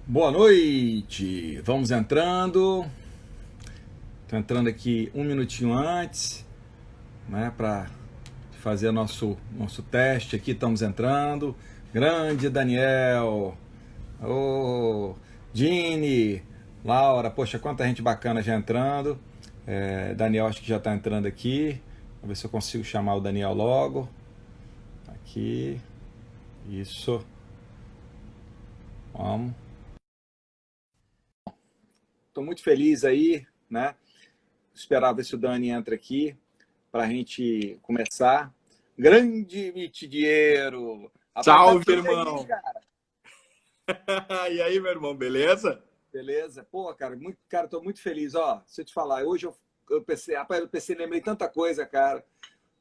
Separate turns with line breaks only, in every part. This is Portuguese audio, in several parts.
Boa noite! Vamos entrando. Estou entrando aqui um minutinho antes, né, para fazer nosso teste aqui. Estamos entrando. Grande Daniel, ô Dini, Laura, poxa, quanta gente bacana já entrando. Daniel acho que já está entrando aqui. Vou ver se eu consigo chamar o Daniel logo. Aqui, isso. Vamos. Estou muito feliz aí, né? Esperar ver se o Dani entra aqui para a gente começar. Grande Mitidiero! Rapaz, tá
Salve,
tudo aí,
irmão!
cara.
E aí, meu irmão, beleza?
Beleza? Pô, cara, tô muito feliz. Ó, se eu te falar, hoje eu pensei, rapaz, lembrei tanta coisa, cara.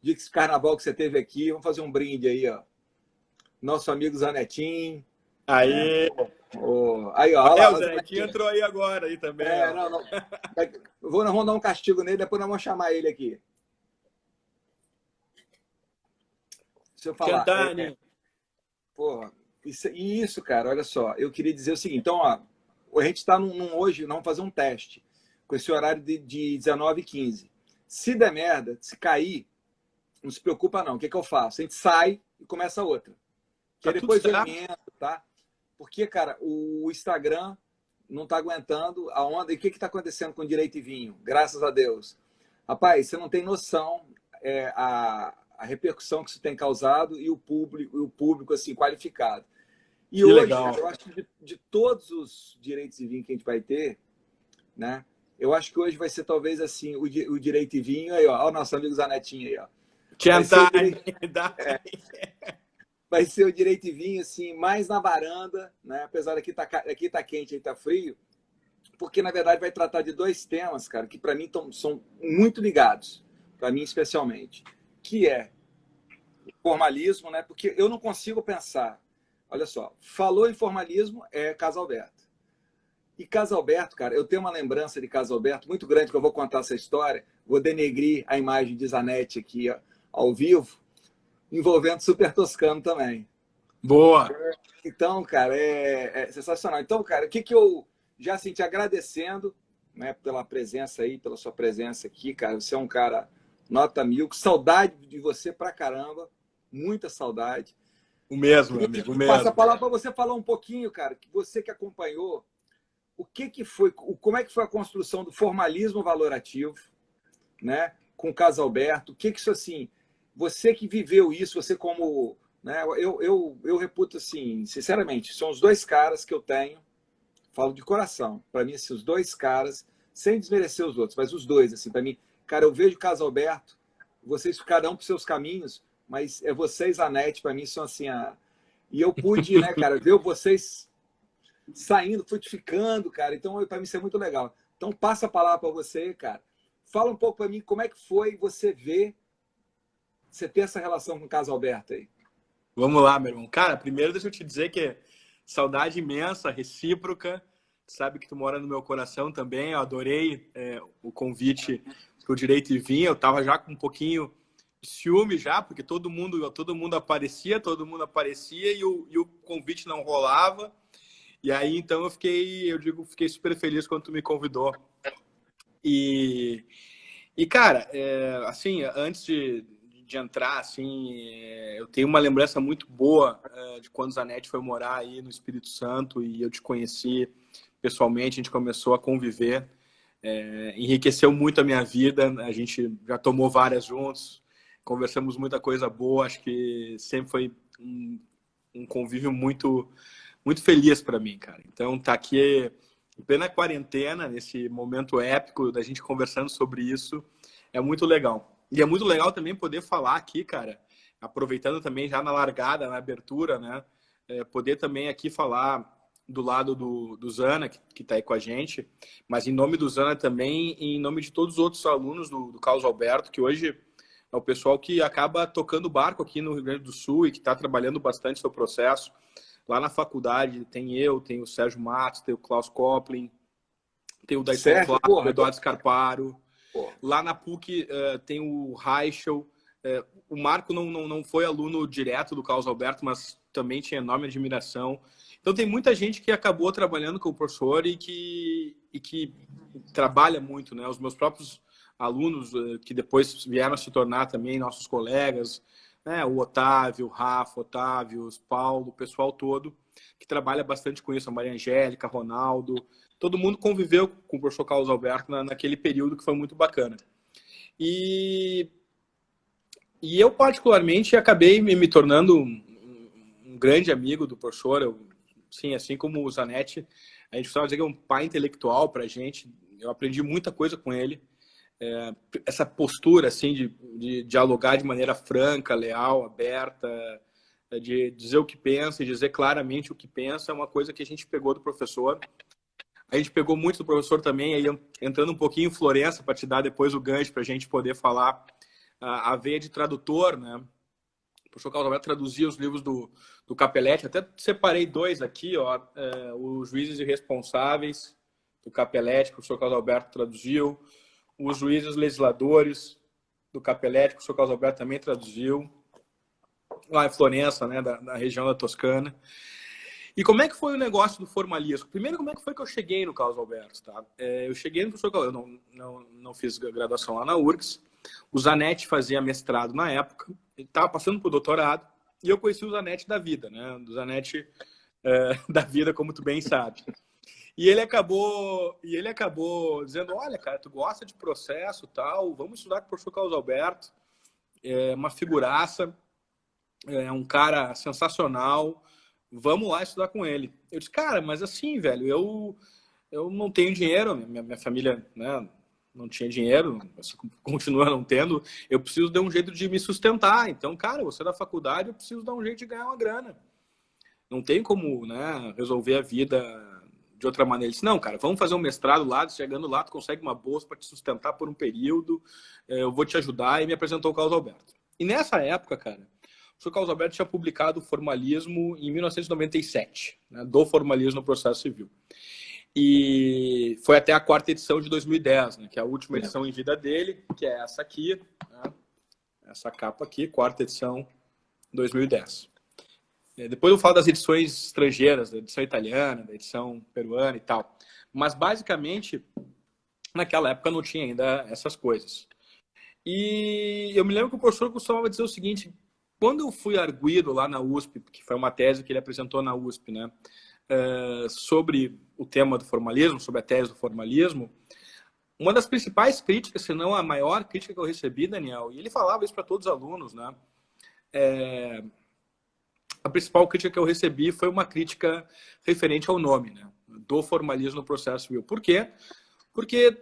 De que esse carnaval que você teve aqui, vamos fazer um brinde aí, ó. Nosso amigo Zanetim, né?
Aí,
Aí, ó, olha
é,
lá,
o
o
Zé que
Zanetim.
entrou aí agora aí também, ó.
Não, não. Nós vamos dar um castigo nele, depois nós vamos chamar ele aqui. Se eu falar,
Chantani.
pô, isso, cara, olha só, eu queria dizer o seguinte, então, ó, a gente está hoje, nós vamos fazer um teste com esse horário de 19h15. Se der merda, se cair, não se preocupa não, o que eu faço? A gente sai e começa outra. Que
Tá
aí
tudo
depois eu
certo?
emendo, tá? Porque, cara, o Instagram não está aguentando a onda. E o que está acontecendo com Direito e Vinho? Graças a Deus. Rapaz, você não tem noção a repercussão que isso tem causado e o público assim, qualificado. E
Que
hoje,
legal.
cara, eu acho que de todos os direitos e vinho que a gente vai ter, né? Eu acho que hoje vai ser talvez assim, o direito e vinho, aí, ó, o nosso amigo Zanetinho aí, ó. Vai ser o
Chantani.
direito, vai ser o direito e vinho, assim, mais na varanda, né? Apesar aqui tá quente, aí tá frio, porque na verdade vai tratar de dois temas, cara, que para mim são muito ligados, para mim especialmente, que é formalismo, né? Porque eu não consigo pensar. Olha só, falou em formalismo é Casalberto. E Casalberto, cara, eu tenho uma lembrança de Casalberto muito grande que eu vou contar essa história. Vou denegrir a imagem de Zanetti aqui ó, ao vivo, envolvendo Super Toscano também.
Boa.
Então, cara, é sensacional. Então, cara, o que eu já assim, te agradecendo, né, pela presença aí, pela sua presença aqui, cara. Você é um cara nota mil, saudade de você pra caramba, muita saudade.
O mesmo, meu
Queria
amigo, o
te passar a
mesmo.
palavra para você falar um pouquinho, cara, que você que acompanhou, o que foi, como é que foi a construção do formalismo valorativo, né, com o Casalberto? O que isso assim, você que viveu isso, você como, né, eu reputo assim, sinceramente, são os dois caras que eu tenho, falo de coração, para mim assim, os dois caras, sem desmerecer os outros, mas os dois assim, para mim, cara, eu vejo o Casalberto, vocês cada um para seus caminhos, mas é vocês a net para mim são assim e eu pude, né, cara, ver vocês saindo, frutificando, cara. Então, para mim, isso é muito legal. Então, passa a palavra para você, cara. Fala um pouco para mim como é que foi você ver, você ter essa relação com o caso Alberto aí.
Vamos lá, meu irmão. Cara, primeiro deixa eu te dizer que saudade imensa, recíproca. Sabe que tu mora no meu coração também. Eu adorei o convite pro Direito e Vinho. Eu tava já com um pouquinho de ciúme já, porque todo mundo aparecia e o convite não rolava. E aí, então, fiquei super feliz quando tu me convidou. E, cara, assim, antes de entrar, assim, eu tenho uma lembrança muito boa de quando o Zanetti foi morar aí no Espírito Santo e eu te conheci pessoalmente, a gente começou a conviver, enriqueceu muito a minha vida, a gente já tomou várias juntos, conversamos muita coisa boa, acho que sempre foi um convívio muito feliz para mim, cara. Então, tá aqui em plena quarentena, nesse momento épico da gente conversando sobre isso, é muito legal. E é muito legal também poder falar aqui, cara, aproveitando também já na largada, na abertura, né? Poder também aqui falar do lado do Zana, que tá aí com a gente, mas em nome do Zana também e em nome de todos os outros alunos do Carlos Alberto, que hoje é o pessoal que acaba tocando barco aqui no Rio Grande do Sul e que está trabalhando bastante seu processo. Lá na faculdade tem o Sérgio Matos, tem o Klaus Koplin, tem o Daison
Sérgio,
Flávio, o
porra,
Eduardo Scarparo.
porra.
Lá na PUC tem o Reichel. O Marco não foi aluno direto do Carlos Alberto, mas também tinha enorme admiração. Então, tem muita gente que acabou trabalhando com o professor e que trabalha muito, né? Os meus próprios alunos, que depois vieram a se tornar também nossos colegas, né? O Otávio, o Rafa, Otávio, o Paulo, o pessoal todo, que trabalha bastante com isso, a Maria Angélica, Ronaldo, todo mundo conviveu com o professor Carlos Alberto naquele período que foi muito bacana. E eu, particularmente, acabei me tornando um grande amigo do professor. Sim, assim como o Zanetti, a gente costuma dizer que é um pai intelectual para a gente. Eu aprendi muita coisa com ele. Essa postura assim de dialogar de maneira franca, leal, aberta, de dizer o que pensa e dizer claramente o que pensa, é uma coisa que a gente pegou do professor. A gente pegou muito do professor também, aí entrando um pouquinho em Florença, para te dar depois o gancho para a gente poder falar a veia de tradutor, né? O professor Carlos Alberto traduzia os livros do Capelletti. Até separei dois aqui, ó, Os Juízes Irresponsáveis, do Capelletti, que o professor Carlos Alberto traduziu. Os Juízes Legisladores, do Capelletti, que o professor Carlos Alberto também traduziu. Lá em Florença, né, da região da Toscana. E como é que foi o negócio do formalismo? Primeiro, como é que foi que eu cheguei no Carlos Alberto? Tá? Eu cheguei no professor Carlos, eu não fiz graduação lá na URGS. O Zanetti fazia mestrado na época, ele estava passando para o doutorado, e eu conheci o Zanetti da vida, né? Do Zanetti da vida, como tu bem sabe. E ele acabou dizendo, olha, cara, tu gosta de processo, tal, vamos estudar com o professor Carlos Alberto, é uma figuraça, é um cara sensacional, vamos lá estudar com ele. Eu disse, cara, mas assim, velho, eu não tenho dinheiro, minha família, né, não tinha dinheiro, continua não tendo, eu preciso de um jeito de me sustentar. Então, cara, você da faculdade, eu preciso dar um jeito de ganhar uma grana. Não tem como, né, resolver a vida de outra maneira. Ele disse, não, cara, vamos fazer um mestrado lá, chegando lá, tu consegue uma bolsa para te sustentar por um período, eu vou te ajudar, e me apresentou o Carlos Alberto. E nessa época, cara, o professor Carlos Alberto tinha publicado o Formalismo em 1997, né, do formalismo no processo civil. E foi até a 4ª edição de 2010, né, que é a última edição em vida dele, que é essa aqui, né, essa capa aqui, 4ª edição, 2010. Depois eu falo das edições estrangeiras, da edição italiana, da edição peruana e tal. Mas, basicamente, naquela época não tinha ainda essas coisas. E eu me lembro que o professor costumava dizer o seguinte, quando eu fui arguido lá na USP, que foi uma tese que ele apresentou na USP, né, sobre o tema do formalismo, sobre a tese do formalismo, uma das principais críticas, se não a maior crítica que eu recebi, Daniel, e ele falava isso para todos os alunos, né, a principal crítica que eu recebi foi uma crítica referente ao nome, né, do formalismo no processo civil. Por quê? Porque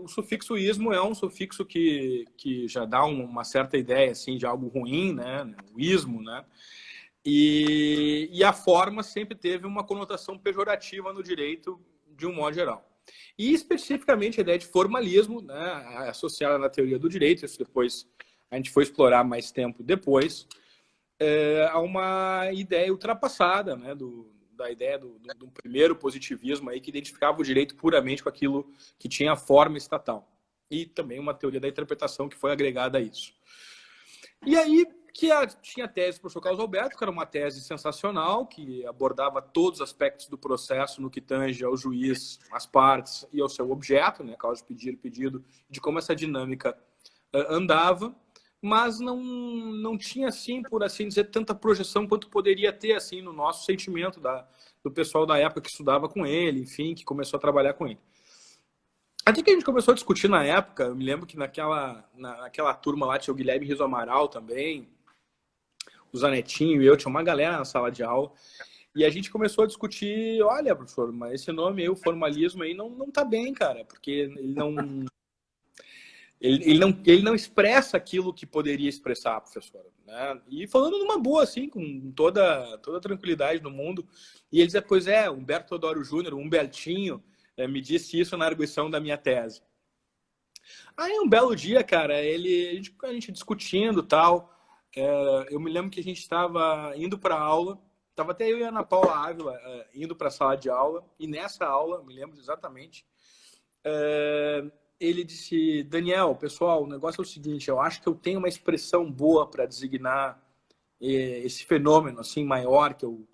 o sufixo ismo é um sufixo que já dá uma certa ideia assim, de algo ruim, né, o ismo, né, e a forma sempre teve uma conotação pejorativa no direito de um modo geral. E especificamente a ideia de formalismo, né, associada na teoria do direito, isso depois a gente foi explorar mais tempo depois, a uma ideia ultrapassada, né, da ideia do primeiro positivismo aí, que identificava o direito puramente com aquilo que tinha forma estatal. E também uma teoria da interpretação que foi agregada a isso. E aí tinha a tese do professor Carlos Alberto, que era uma tese sensacional, que abordava todos os aspectos do processo no que tange ao juiz, às partes e ao seu objeto, né, causa de pedir, pedido, de como essa dinâmica andava, mas não tinha, assim, por assim dizer, tanta projeção quanto poderia ter, assim, no nosso sentimento do pessoal da época que estudava com ele, enfim, que começou a trabalhar com ele. Até que a gente começou a discutir na época, eu me lembro que naquela turma lá tinha o Guilherme Riso Amaral também, o Zanetinho e eu, tinha uma galera na sala de aula, e a gente começou a discutir, olha, professor, mas esse nome aí, o formalismo aí, não tá bem, cara, porque ele não expressa aquilo que poderia expressar, professor, né? E falando numa boa, assim, com toda a tranquilidade no mundo. E ele dizia, pois é, Humberto Teodoro Júnior, o Humbertinho, me disse isso na arguição da minha tese. Aí, um belo dia, cara, a gente discutindo e tal, eu me lembro que a gente estava indo para a aula, estava até eu e a Ana Paula Ávila indo para a sala de aula, e nessa aula, me lembro exatamente, ele disse, Daniel, pessoal, o negócio é o seguinte, eu acho que eu tenho uma expressão boa para designar esse fenômeno assim maior que eu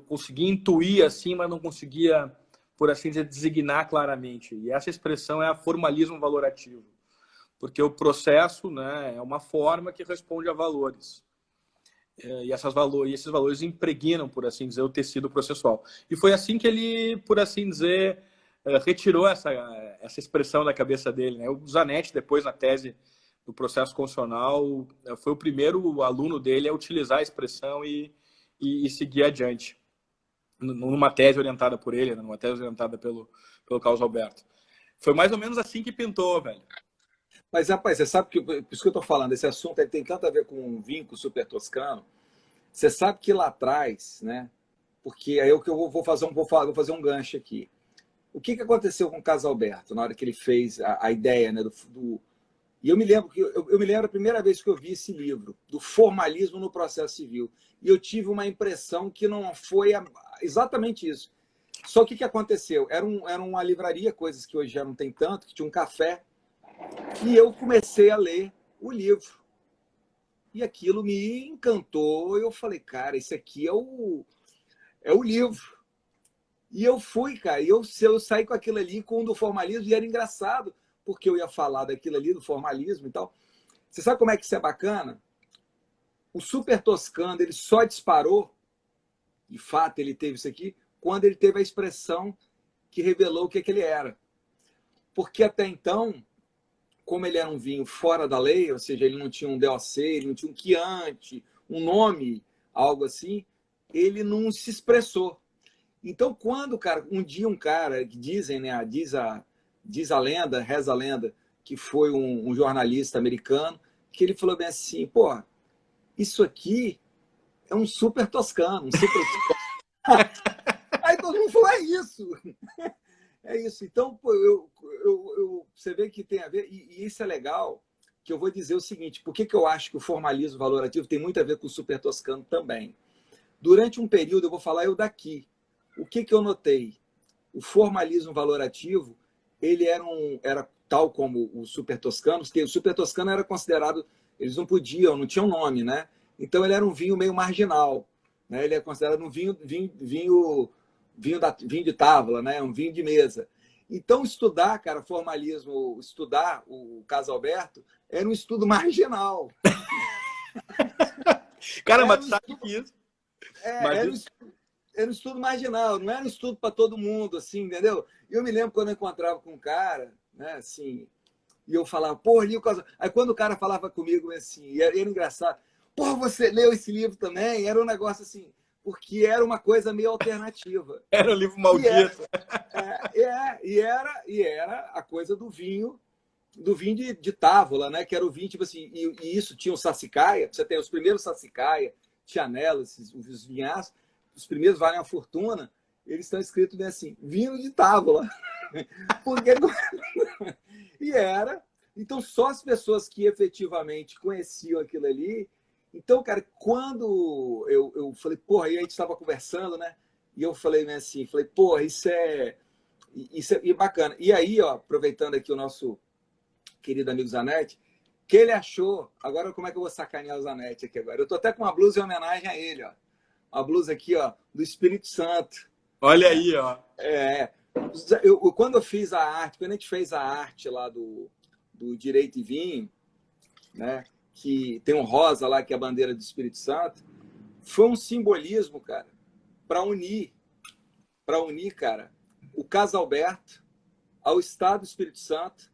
conseguia intuir assim, mas não conseguia, por assim dizer, designar claramente. E essa expressão é a formalismo valorativo, porque o processo, né, é uma forma que responde a valores. E esses valores impregnam, por assim dizer, o tecido processual. E foi assim que ele, por assim dizer, retirou essa expressão da cabeça dele, né? O Zanetti, depois, na tese do processo constitucional, foi o primeiro aluno dele a utilizar a expressão e seguir adiante. Numa tese orientada por ele, numa tese orientada pelo Carlos Alberto. Foi mais ou menos assim que pintou, velho.
Mas, rapaz, você sabe que, por isso que eu estou falando, esse assunto tem tanto a ver com um vínculo super toscano. Você sabe que lá atrás, né? Porque aí que eu vou fazer um gancho aqui. O que aconteceu com o Casalberto na hora que ele fez a ideia, né? E eu me lembro eu me lembro a primeira vez que eu vi esse livro, do formalismo no processo civil. E eu tive uma impressão que não foi exatamente isso. Só que o que aconteceu? Era uma livraria, coisas que hoje já não tem tanto, que tinha um café. E eu comecei a ler o livro. E aquilo me encantou. Eu falei, cara, esse aqui é o livro. E eu fui, cara. E eu saí com aquilo ali, com o do formalismo, e era engraçado, porque eu ia falar daquilo ali, do formalismo e tal. Você sabe como é que isso é bacana? O super toscano, ele só disparou, de fato ele teve isso aqui, quando ele teve a expressão que revelou o que ele era. Porque até então, como ele era um vinho fora da lei, ou seja, ele não tinha um DOC, ele não tinha um Chianti, um nome, algo assim, ele não se expressou. Então, quando, cara, um dia um cara, que dizem, né, diz a lenda, reza a lenda, que foi um jornalista americano, que ele falou bem assim, pô, isso aqui é um super toscano, um super Aí todo mundo falou, é isso. É isso. Então, pô, você vê que tem a ver, e isso é legal, que eu vou dizer o seguinte, por que eu acho que o formalismo valorativo tem muito a ver com o super toscano também? Durante um período, eu vou falar eu daqui, o que eu notei? O formalismo valorativo, ele era tal como o super toscano, porque o super toscano era considerado, eles não podiam, não tinham nome, né? Então ele era um vinho meio marginal, né? Ele é considerado um vinho de távola, né? Um vinho de mesa. Então estudar, cara, formalismo, estudar o Casalberto era um estudo marginal.
Cara, mas sabe que isso?
Era um estudo marginal, não era um estudo para todo mundo, assim, entendeu? E eu me lembro quando eu encontrava com um cara, né, assim, e eu falava, pô, li o caso. Aí quando o cara falava comigo, assim, e era engraçado, pô, você leu esse livro também? Era um negócio assim, porque era uma coisa meio alternativa.
Era um livro maldito.
E era a coisa do vinho de távola, né? Que era o vinho, tipo assim, e isso tinha o sassicaia, você tem os primeiros sassicaia, Tianello, os vinhaços, os primeiros valem a fortuna, eles estão escritos bem assim, vinho de távola. Porque... E era. Então, só as pessoas que efetivamente conheciam aquilo ali. Então, cara, quando eu falei, porra, aí a gente estava conversando, né? E eu falei assim, porra, isso é bacana. E aí, ó, aproveitando aqui o nosso querido amigo Zanetti, que ele achou, agora como é que eu vou sacanear o Zanetti aqui agora? Eu tô até com uma blusa em homenagem a ele, ó. Uma blusa aqui, ó, do Espírito Santo.
Olha aí, ó.
Quando eu fiz a arte, quando a gente fez a arte lá do Direito e Vinho, né, que tem um rosa lá, que é a bandeira do Espírito Santo, foi um simbolismo, cara, para unir, cara, o Casalberto ao Estado do Espírito Santo,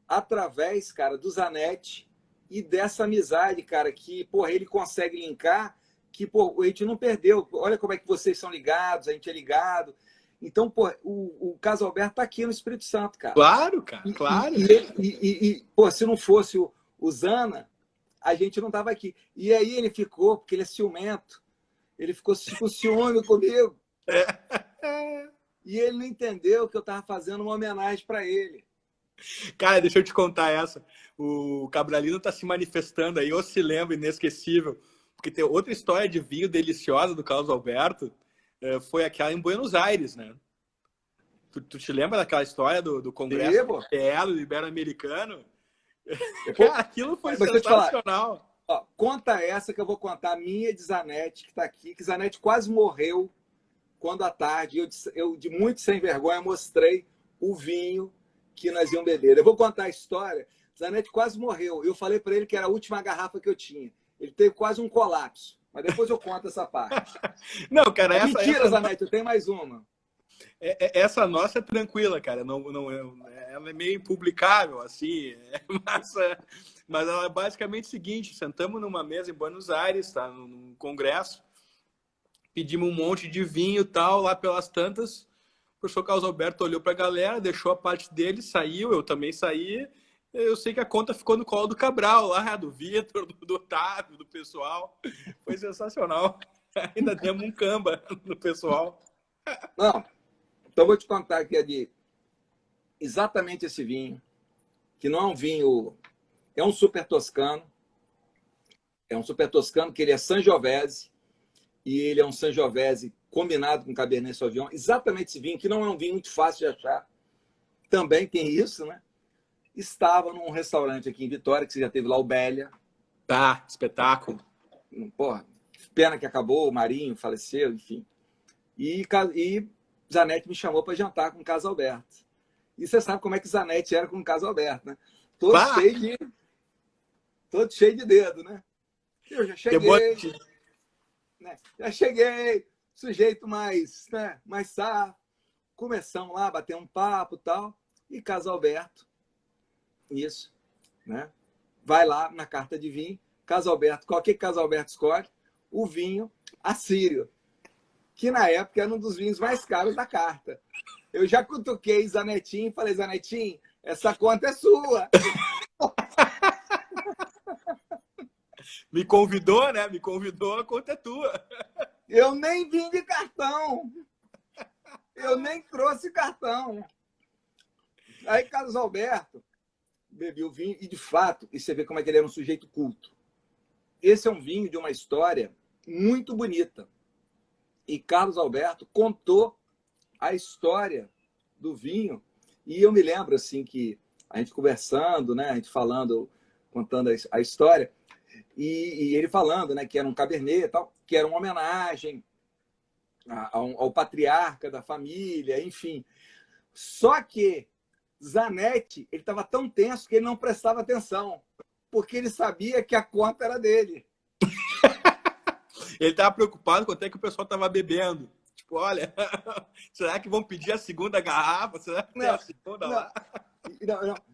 através, cara, do Zanetti e dessa amizade, cara, que, porra, ele consegue linkar, que, pô, a gente não perdeu. Olha como é que vocês são ligados, a gente é ligado. Então, pô, o Casalberto está aqui no Espírito Santo, cara.
Claro, cara, claro.
Pô, se não fosse o Zana, a gente não estava aqui. E aí ele ficou, porque ele é ciumento, ele ficou com ciúme comigo. E ele não entendeu que eu estava fazendo uma homenagem para ele.
Cara, deixa eu te contar essa. O Cabralino está se manifestando aí, ou se lembra, inesquecível. Porque tem outra história de vinho deliciosa do Carlos Alberto, foi aquela em Buenos Aires, né? Tu te lembra daquela história do Congresso do Ibero-Americano? Cara, aquilo foi sensacional.
Ó, conta essa que eu vou contar, a minha de Zanetti, que está aqui, que Zanetti quase morreu quando à tarde, eu de muito sem vergonha, mostrei o vinho que nós íamos beber. Eu vou contar a história. Zanetti quase morreu. Eu falei para ele que era a última garrafa que eu tinha. Ele teve quase um colapso. Mas depois eu conto essa parte.
Não, cara,
Mentira, Zanetti, eu tenho mais uma.
Essa nossa é tranquila, cara. Ela é meio impublicável, assim. Mas ela é basicamente o seguinte: sentamos numa mesa em Buenos Aires, tá? Num congresso, pedimos um monte de vinho e tal, lá pelas tantas. O professor Carlos Alberto olhou para a galera, deixou a parte dele, saiu, eu também saí. Eu sei que a conta ficou no colo do Cabral, lá, do Vitor, do Otávio, do pessoal. Foi sensacional. Ainda demos um camba no pessoal.
Não, então vou te contar que é de exatamente esse vinho, que não é um vinho, é um super toscano. É um super toscano, que ele é Sangiovese, e ele é um Sangiovese combinado com Cabernet Sauvignon. Exatamente esse vinho, que não é um vinho muito fácil de achar. Também tem isso, né? Estava num restaurante aqui em Vitória, que você já teve lá, o Bélia.
Tá, espetáculo.
Porra, pena que acabou, o Marinho faleceu, enfim. E Zanetti me chamou para jantar com o Carlos Alberto. E você sabe como é que Zanetti era com o Carlos Alberto, né? Todo cheio de dedo, né? Eu já cheguei, né? Já cheguei, sujeito mais, né? Mais safo. Começamos lá, bater um papo e tal. E Carlos Alberto, isso, né? Vai lá na carta de vinho, Carlos Alberto, qual que Carlos Alberto escolhe? O vinho assírio, que na época era um dos vinhos mais caros da carta. Eu já cutuquei Zanetinho e falei, Zanetinho, essa conta é sua.
Me convidou, né? Me convidou, a conta é tua.
Eu nem vim de cartão. Eu nem trouxe cartão. Aí Carlos Alberto bebeu o vinho e, de fato, e você vê como é que ele era um sujeito culto. Esse é um vinho de uma história muito bonita. E Carlos Alberto contou a história do vinho. E eu me lembro, assim, que a gente conversando, né? A gente falando, contando a história, e ele falando, né? Que era um Cabernet e tal, que era uma homenagem ao patriarca da família, enfim. Só que Zanetti, ele estava tão tenso que ele não prestava atenção, porque ele sabia que a conta era dele.
Ele estava preocupado quanto é que o pessoal estava bebendo. Tipo, olha, será que vão pedir a segunda garrafa? Será que tem a segunda lá?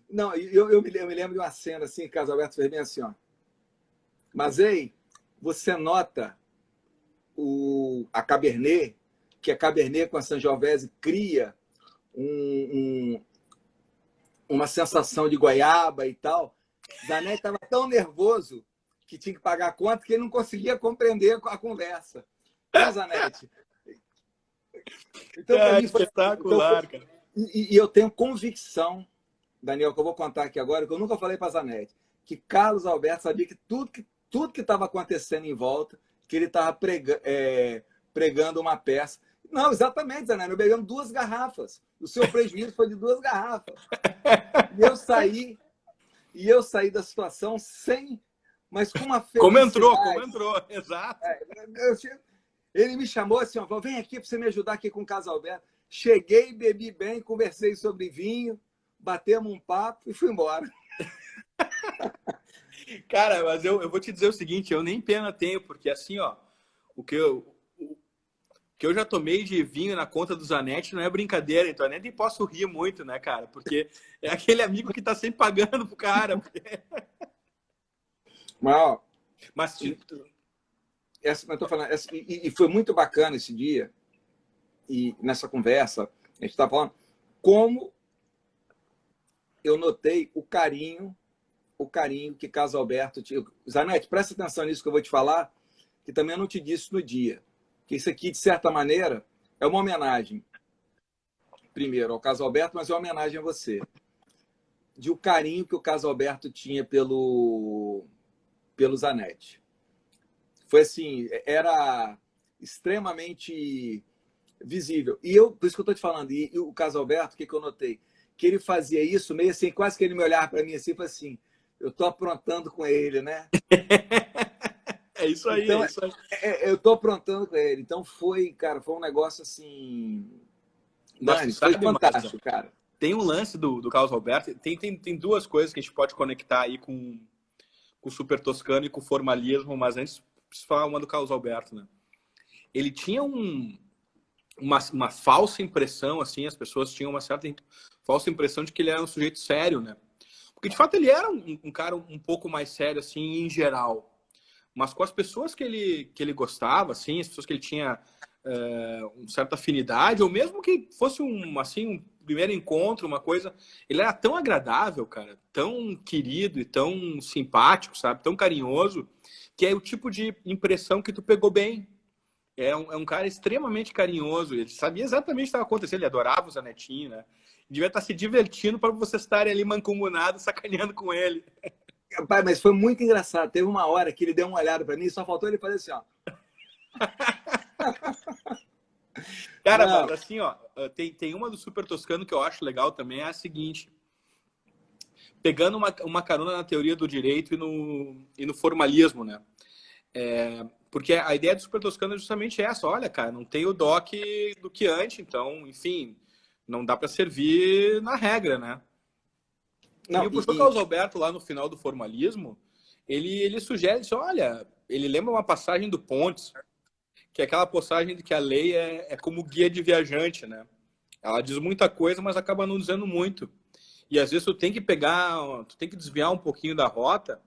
Não, eu me lembro de uma cena assim, que Carlos Alberto fez bem assim, ó. Mas, ei, você nota a Cabernet, que a Cabernet com a Sangiovese cria uma sensação de goiaba e tal. Zanetti estava tão nervoso que tinha que pagar a conta que ele não conseguia compreender a conversa. Né, Zanetti?
Então, para mim, foi espetacular, cara.
E eu tenho convicção, Daniel, que eu vou contar aqui agora, que eu nunca falei para Zanetti, que Carlos Alberto sabia que tudo que estava acontecendo em volta, que ele estava pregando uma peça. Não, exatamente, Zanetti, eu bebemos 2 garrafas. O seu prejuízo foi de 2 garrafas. E eu saí da situação sem, mas com uma felicidade.
Como entrou, exato.
Ele me chamou assim, ó, vem aqui para você me ajudar aqui com o Carlos Alberto. Cheguei, bebi bem, conversei sobre vinho, batemos um papo e fui embora.
Cara, mas eu vou te dizer o seguinte, eu nem pena tenho, porque assim, ó, o que eu já tomei de vinho na conta do Zanetti não é brincadeira, então eu nem posso rir muito, né, cara? Porque é aquele amigo que tá sempre pagando pro cara.
Mas eu tô falando, e foi muito bacana esse dia, e nessa conversa, a gente estava falando como eu notei o carinho que Carlos Alberto tinha. Zanetti, presta atenção nisso que eu vou te falar, que também eu não te disse no dia. Que isso aqui, de certa maneira, é uma homenagem, primeiro, ao Carlos Alberto, mas é uma homenagem a você. De o carinho que o Carlos Alberto tinha pelo Zanetti. Foi assim, era extremamente visível. E por isso que eu estou te falando, e o Carlos Alberto, o que eu notei? Que ele fazia isso meio assim, quase que ele me olhava para mim assim, falou assim, eu tô aprontando com ele, né?
É isso aí,
Então,
é isso aí.
eu tô aprontando com ele. Então foi, cara, foi um negócio assim.
Mas tu
Dani, foi
sabe, Maza,
fantástico, cara.
tem um lance do Carlos Alberto, tem duas coisas que a gente pode conectar aí com o Super Toscano e com o formalismo, mas antes preciso falar uma do Carlos Alberto, né? Ele tinha uma falsa impressão, assim, as pessoas tinham uma certa falsa impressão de que ele era um sujeito sério, né? Porque, de fato, ele era um cara um pouco mais sério, assim, em geral. Mas com as pessoas que ele gostava, assim, as pessoas que ele tinha uma certa afinidade, ou mesmo que fosse um primeiro encontro, uma coisa, ele era tão agradável, cara, tão querido e tão simpático, sabe? Tão carinhoso, que é o tipo de impressão que tu pegou bem. É um cara extremamente carinhoso, ele sabia exatamente o que estava acontecendo, ele adorava o Zanetinho, né? Devia estar se divertindo para vocês estarem ali mancomunados, sacaneando com ele.
Rapaz, mas foi muito engraçado. Teve uma hora que ele deu uma olhada para mim e só faltou ele fazer assim, ó.
Cara,
Não,
mas assim, ó, tem uma do Super Toscano que eu acho legal também, é a seguinte. Pegando uma carona na teoria do direito e no formalismo, né? Porque a ideia do Super Toscano é justamente essa. Olha, cara, não tem o DOC do que antes, então, enfim, não dá para servir na regra, né? E
não,
o professor Carlos Alberto, lá no final do formalismo, ele sugere, diz, olha, ele lembra uma passagem do Pontes, que é aquela passagem de que a lei é como guia de viajante, né? Ela diz muita coisa, mas acaba não dizendo muito. E às vezes tu tem que desviar um pouquinho da rota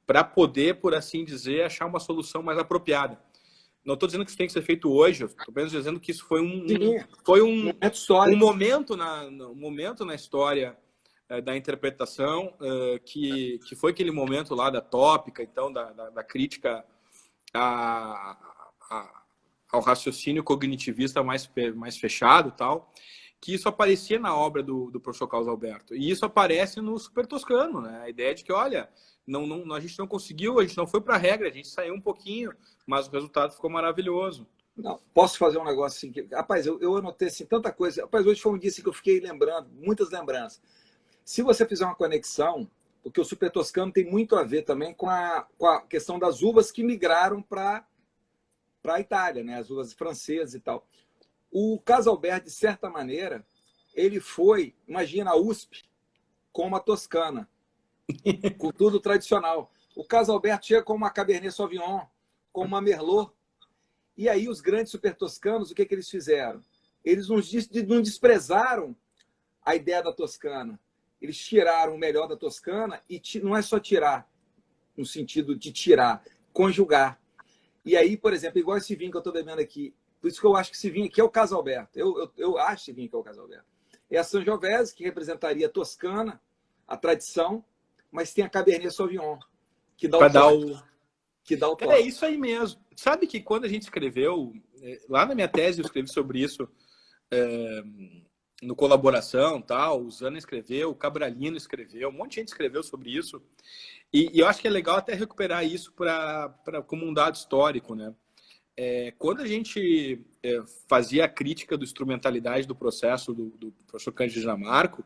para poder, por assim dizer, achar uma solução mais apropriada. Não estou dizendo que isso tem que ser feito hoje, estou apenas dizendo que isso foi
momento histórico.
um momento na história da interpretação, que foi aquele momento lá da tópica, então, da crítica ao raciocínio cognitivista mais fechado, tal, que isso aparecia na obra do professor Carlos Alberto. E isso aparece no Super Toscano, né? A ideia de que, olha, a gente não conseguiu, a gente não foi para a regra, a gente saiu um pouquinho, mas o resultado ficou maravilhoso.
Não, posso fazer um negócio assim? Rapaz, eu anotei assim, tanta coisa. Rapaz, hoje foi um dia assim, que eu fiquei lembrando, muitas lembranças. Se você fizer uma conexão, porque o Super Toscano tem muito a ver também com a questão das uvas que migraram para a Itália, né? As uvas francesas e tal. O Casalberto, de certa maneira, ele foi, imagina a USP com uma toscana, com tudo tradicional. O Casalberto chega com uma Cabernet Sauvignon, com uma Merlot. E aí os grandes super toscanos, o que eles fizeram? Eles não desprezaram a ideia da Toscana. Eles tiraram o melhor da Toscana e não é só tirar, no sentido de tirar, conjugar. E aí, por exemplo, igual esse vinho que eu estou bebendo aqui, por isso que eu acho que esse vinho aqui é o Casalberto. Eu acho esse vinho que é o Casalberto. É a Sangiovese, que representaria a Toscana, a tradição, mas tem a Cabernet Sauvignon, que dá o toque. Que dá o toque.
É isso aí mesmo. Sabe que quando a gente escreveu, lá na minha tese eu escrevi sobre isso, no Colaboração, tal, o Zana escreveu, o Cabralino escreveu, um monte de gente escreveu sobre isso. E eu acho que é legal até recuperar isso como um dado histórico, né? Quando a gente fazia a crítica da instrumentalidade do processo do professor Cândido Dinamarco,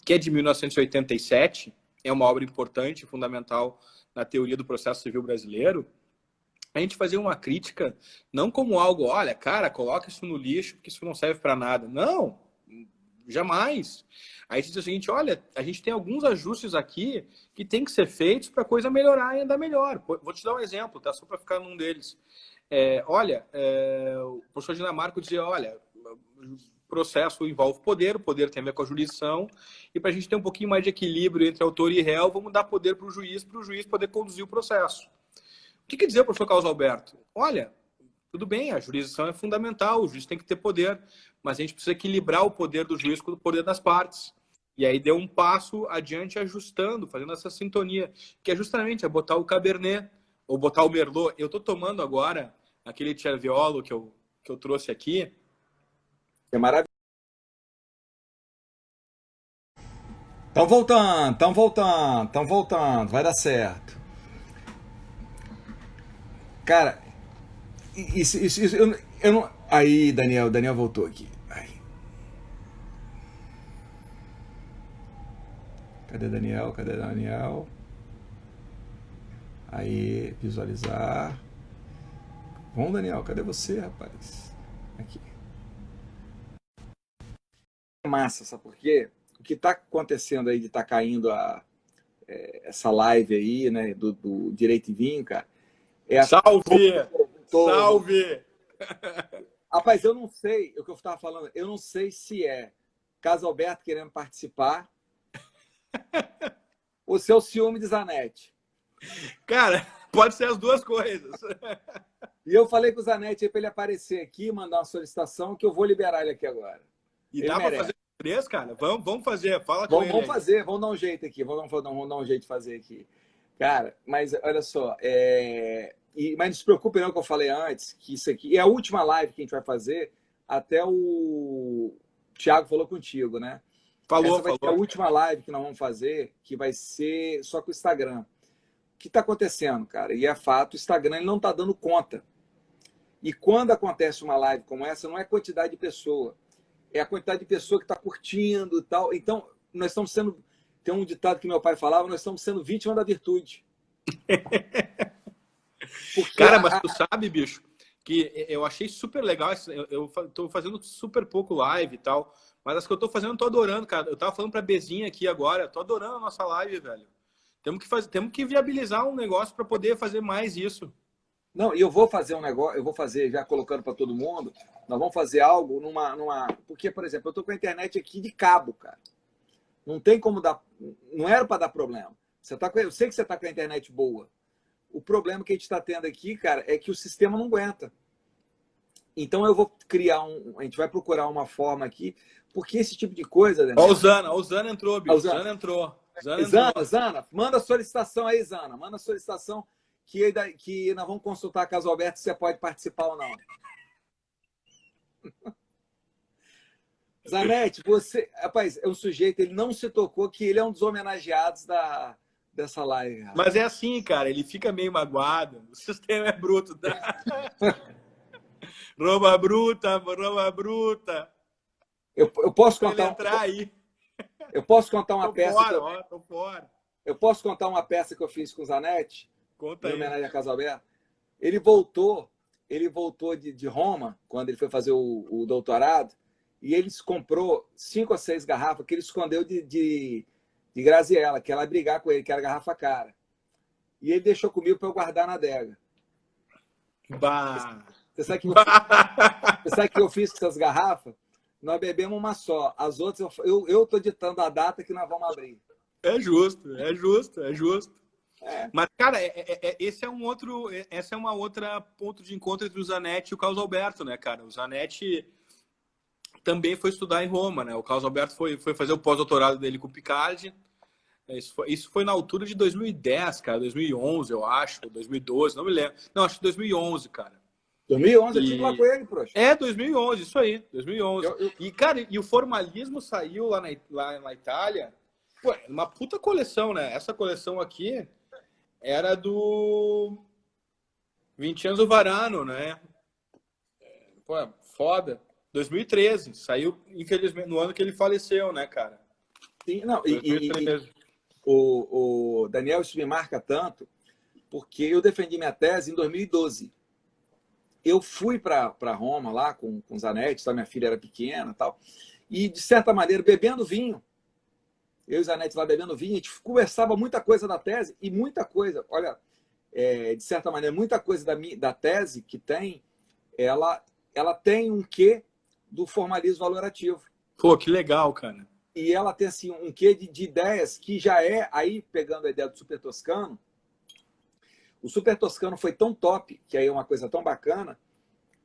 que é de 1987, é uma obra importante, fundamental na teoria do processo civil brasileiro, a gente fazia uma crítica não como algo, olha, cara, coloca isso no lixo porque isso não serve para nada. Não, jamais. A gente diz o seguinte, olha, a gente tem alguns ajustes aqui que tem que ser feitos para a coisa melhorar e andar melhor. Vou te dar um exemplo, tá? Só para ficar num deles. O professor Dinamarco dizia, olha, o processo envolve poder, o poder tem a ver com a jurisdição, e para a gente ter um pouquinho mais de equilíbrio entre autor e réu, vamos dar poder para o juiz poder conduzir o processo. O que quer dizer o professor Carlos Alberto? Olha, tudo bem, a jurisdição é fundamental, o juiz tem que ter poder, mas a gente precisa equilibrar o poder do juiz com o poder das partes. E aí deu um passo adiante ajustando, fazendo essa sintonia, que é justamente botar o Cabernet, ou botar o Merlot. Eu estou tomando agora aquele Cerviolo que eu trouxe aqui.
É maravilhoso. Estão voltando, vai dar certo. Cara, isso eu não... Aí, Daniel voltou aqui. Aí. Cadê Daniel? Cadê Daniel? Aí, visualizar. Bom, Daniel, cadê você, rapaz? Aqui. Massa, sabe por quê? O que está acontecendo aí de estar caindo essa live aí, né, do Direito e Vinho, cara, é a...
Salve! Salve!
Rapaz, eu não sei, o que eu estava falando, eu não sei se é Casalberto querendo participar ou se é o ciúme de Zanetti.
Cara, pode ser as duas coisas.
E eu falei com o Zanetti para ele aparecer aqui, mandar uma solicitação, que eu vou liberar ele aqui agora.
E
ele
dá para fazer três, cara? Vamos fazer, fala com ele.
Vamos fazer, vamos dar um jeito aqui, vamos dar um jeito de fazer aqui. Cara, mas olha só, mas não se preocupe não que eu falei antes, que isso aqui é a última live que a gente vai fazer, até o Thiago falou contigo, né? Essa vai ser a última live que nós vamos fazer, que vai ser só com o Instagram. O que está acontecendo, cara? E é fato, o Instagram ele não está dando conta. E quando acontece uma live como essa, não é quantidade de pessoa, é a quantidade de pessoa que está curtindo e tal. Então, nós estamos sendo... Tem um ditado que meu pai falava, nós estamos sendo vítima da virtude.
Cara, mas tu sabe, bicho, que eu achei super legal. Eu tô fazendo super pouco live e tal, mas as que eu tô fazendo eu tô adorando, cara. Eu tava falando pra Bezinha aqui agora, eu tô adorando a nossa live, velho. Temos que viabilizar um negócio para poder fazer mais isso.
Não, e eu vou fazer um negócio, eu vou fazer, já colocando para todo mundo, nós vamos fazer algo numa... Porque, por exemplo, eu estou com a internet aqui de cabo, cara. Não tem como dar... Não era para dar problema. Eu sei que você está com a internet boa. O problema que a gente está tendo aqui, cara, é que o sistema não aguenta. Então eu vou criar a gente vai procurar uma forma aqui, porque esse tipo de coisa... Né?
Ó, o Zana entrou, bicho. Zana entrou.
Zana, manda a solicitação aí, Zana. Manda a solicitação que nós vamos consultar a Casalberto se você pode participar ou não. Zanetti, você... Rapaz, é um sujeito, ele não se tocou que ele é um dos homenageados dessa live. Rapaz.
Mas é assim, cara, ele fica meio magoado. O sistema é bruto, tá? Roma bruta, Roma bruta.
Eu posso contar...
entrar aí.
Eu posso contar uma peça...
Fora, tô fora.
Eu posso contar uma peça que eu fiz com o Zanetti?
Conta aí.
Em homenagem a Casalberto. Ele voltou de Roma, quando ele foi fazer o doutorado, e ele comprou 5 ou 6 garrafas que ele escondeu de Graziella, que ela ia brigar com ele, que era garrafa cara. E ele deixou comigo para eu guardar na adega.
Bah.
Você sabe o que eu fiz com essas garrafas? Nós bebemos uma só. As outras, eu estou ditando a data que nós vamos abrir.
É justo, é justo, é justo. É. Mas, cara, esse é um outro... Essa é uma outra ponto de encontro entre o Zanetti e o Carlos Alberto, né, cara? O Zanetti também foi estudar em Roma, né? O Carlos Alberto foi fazer o pós-doutorado dele com o Picardi. Isso foi na altura de 2010, cara. 2011, eu acho. 2012, não me lembro. Não, acho que 2011, cara.
2011, eu tive lá com ele, proxa.
2011, isso aí. 2011. E, cara, e o formalismo saiu lá na Itália. Pô, uma puta coleção, né? Essa coleção aqui era do Vincenzo Varano, né? Pô, foda. 2013. Saiu, infelizmente, no ano que ele faleceu, né, cara?
Sim, não. O Daniel, isso me marca tanto, porque eu defendi minha tese em 2012. Eu fui para Roma lá com o Zanetti, minha filha era pequena e tal, e, de certa maneira, bebendo vinho. Eu e o Zanetti lá bebendo vinho, a gente conversava muita coisa da tese e muita coisa, olha, de certa maneira, muita coisa da tese que tem, ela tem um quê do formalismo valorativo.
Pô, que legal, cara.
E ela tem assim, um quê de ideias que já é, aí pegando a ideia do Super Toscano, o Super Toscano foi tão top, que aí é uma coisa tão bacana,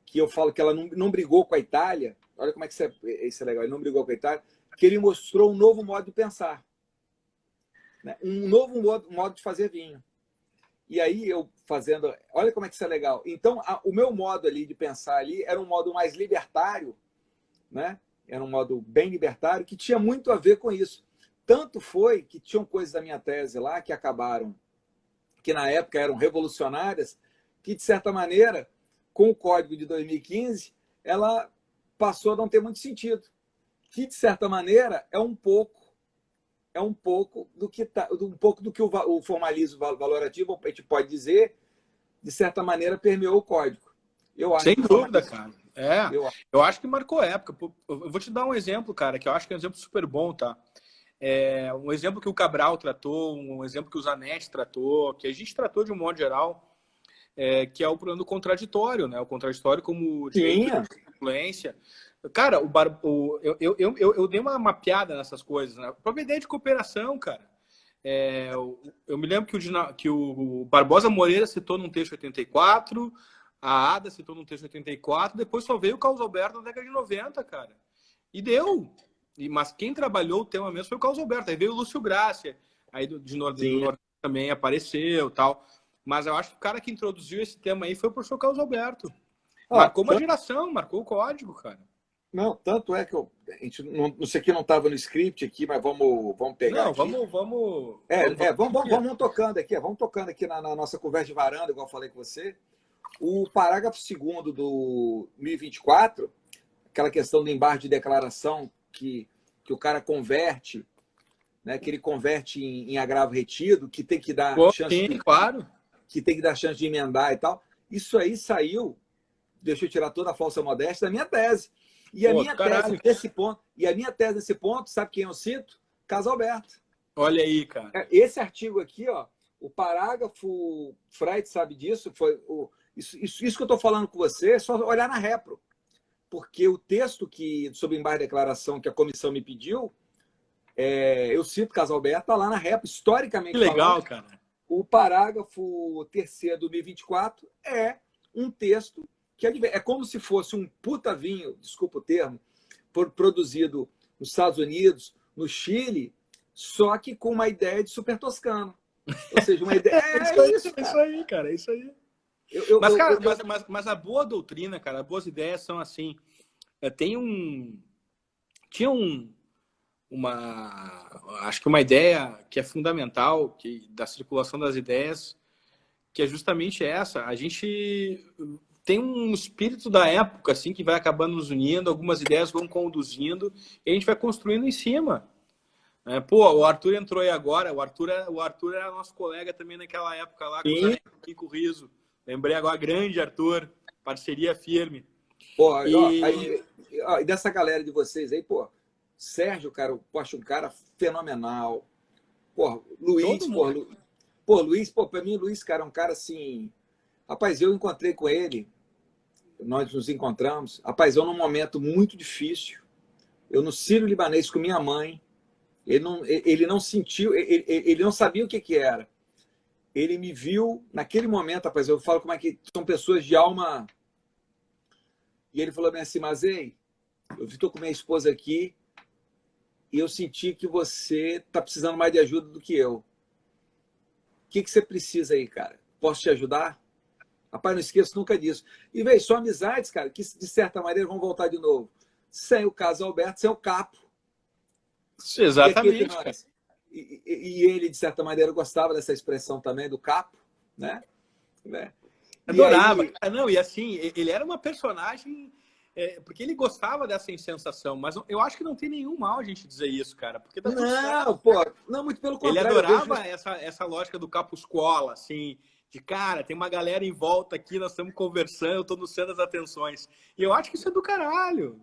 que eu falo que ela não brigou com a Itália, olha como é que isso é legal, ele não brigou com a Itália, que ele mostrou um novo modo de pensar, né? Um novo modo de fazer vinho. E aí eu fazendo, olha como é que isso é legal. Então, o meu modo ali de pensar ali era um modo mais libertário, né? Era um modo bem libertário, que tinha muito a ver com isso. Tanto foi que tinham coisas da minha tese lá que acabaram, que na época eram revolucionárias, que, de certa maneira, com o código de 2015, ela passou a não ter muito sentido. Que, de certa maneira, é um pouco é um pouco do que o formalismo valorativo, a gente pode dizer, de certa maneira, permeou o código. Eu acho
Sem
que o
dúvida,
formalismo,
cara. Eu acho que marcou época. Eu vou te dar um exemplo, cara, que eu acho que é um exemplo super bom, tá? Um exemplo que o Cabral tratou, um exemplo que o Zanetti tratou, que a gente tratou de um modo geral, que é o problema do contraditório, né? O contraditório como direito de influência. Cara, eu dei uma mapeada nessas coisas, né? A própria ideia de cooperação, cara. Eu me lembro que o Barbosa Moreira citou num texto 84, a Ada citou num texto 84, depois só veio o Carlos Alberto na década de 90, cara. E deu. Mas quem trabalhou o tema mesmo foi o Carlos Alberto. Aí veio o Lúcio Grácia, aí do Nordeste também apareceu tal. Mas eu acho que o cara que introduziu esse tema aí foi o professor Carlos Alberto. Marcou uma geração, marcou o código, cara.
Não, tanto é que a gente não sei que não estava no script aqui, mas vamos pegar
não,
aqui. Vamos tocando aqui, vamos tocando aqui na nossa conversa de varanda, igual eu falei com você. O parágrafo 2º do 1024, aquela questão do embargo de declaração que o cara converte, né, que ele converte em agravo retido, que tem que dar que tem que dar chance de emendar e tal. Isso aí saiu, deixa eu tirar toda a falsa modéstia, da minha tese. E a minha tese nesse ponto, sabe quem eu cito? Carlos Alberto.
Olha aí, cara.
Esse artigo aqui, ó, o parágrafo, Freud sabe disso, isso que eu estou falando com você é só olhar na Repro. Porque o texto sobre embargo de declaração que a comissão me pediu, eu cito Carlos Alberto, está lá na Repro, historicamente.
Que legal, cara.
O parágrafo 3º do 1024 é um texto que é como se fosse um puta vinho, desculpa o termo, produzido nos Estados Unidos, no Chile, só que com uma ideia de super toscano. Ou seja, uma ideia...
isso aí, cara, é isso aí. Mas a boa doutrina, cara, as boas ideias são assim. Acho que uma ideia que é fundamental da circulação das ideias, que é justamente essa. A gente tem um espírito da época assim que vai acabando nos unindo, algumas ideias vão conduzindo e a gente vai construindo em cima. O Arthur entrou aí agora. O Arthur era nosso colega também naquela época lá com o Riso. Lembrei agora, grande Arthur, parceria firme.
E dessa galera de vocês aí, Sérgio, cara, eu acho um cara fenomenal. Luiz, Luiz, para mim, Luiz, cara, é um cara assim... Rapaz, eu encontrei com ele, nós nos encontramos, rapaz, eu num momento muito difícil, eu no Sírio-Libanês com minha mãe, ele não sentiu, ele não sabia o que era. Ele me viu naquele momento, rapaz, eu falo como é que são pessoas de alma... E ele falou bem assim, mas ei, eu estou com minha esposa aqui e eu senti que você está precisando mais de ajuda do que eu. O que você precisa aí, cara? Posso te ajudar? Rapaz, não esqueço nunca disso. E, veio são amizades, cara, que de certa maneira vão voltar de novo. Sem o Carlos Alberto, sem o Capo.
Exatamente, cara.
E ele, de certa maneira, gostava dessa expressão também do Capo, né?
Adorava. E assim, ele era uma personagem... porque ele gostava dessa insensação, mas eu acho que não tem nenhum mal a gente dizer isso, cara. Porque
não, muito pelo contrário.
Ele adorava essa lógica do Capuscola, assim, de cara, tem uma galera em volta aqui, nós estamos conversando, eu estou no centro das atenções. E eu acho que isso é do caralho.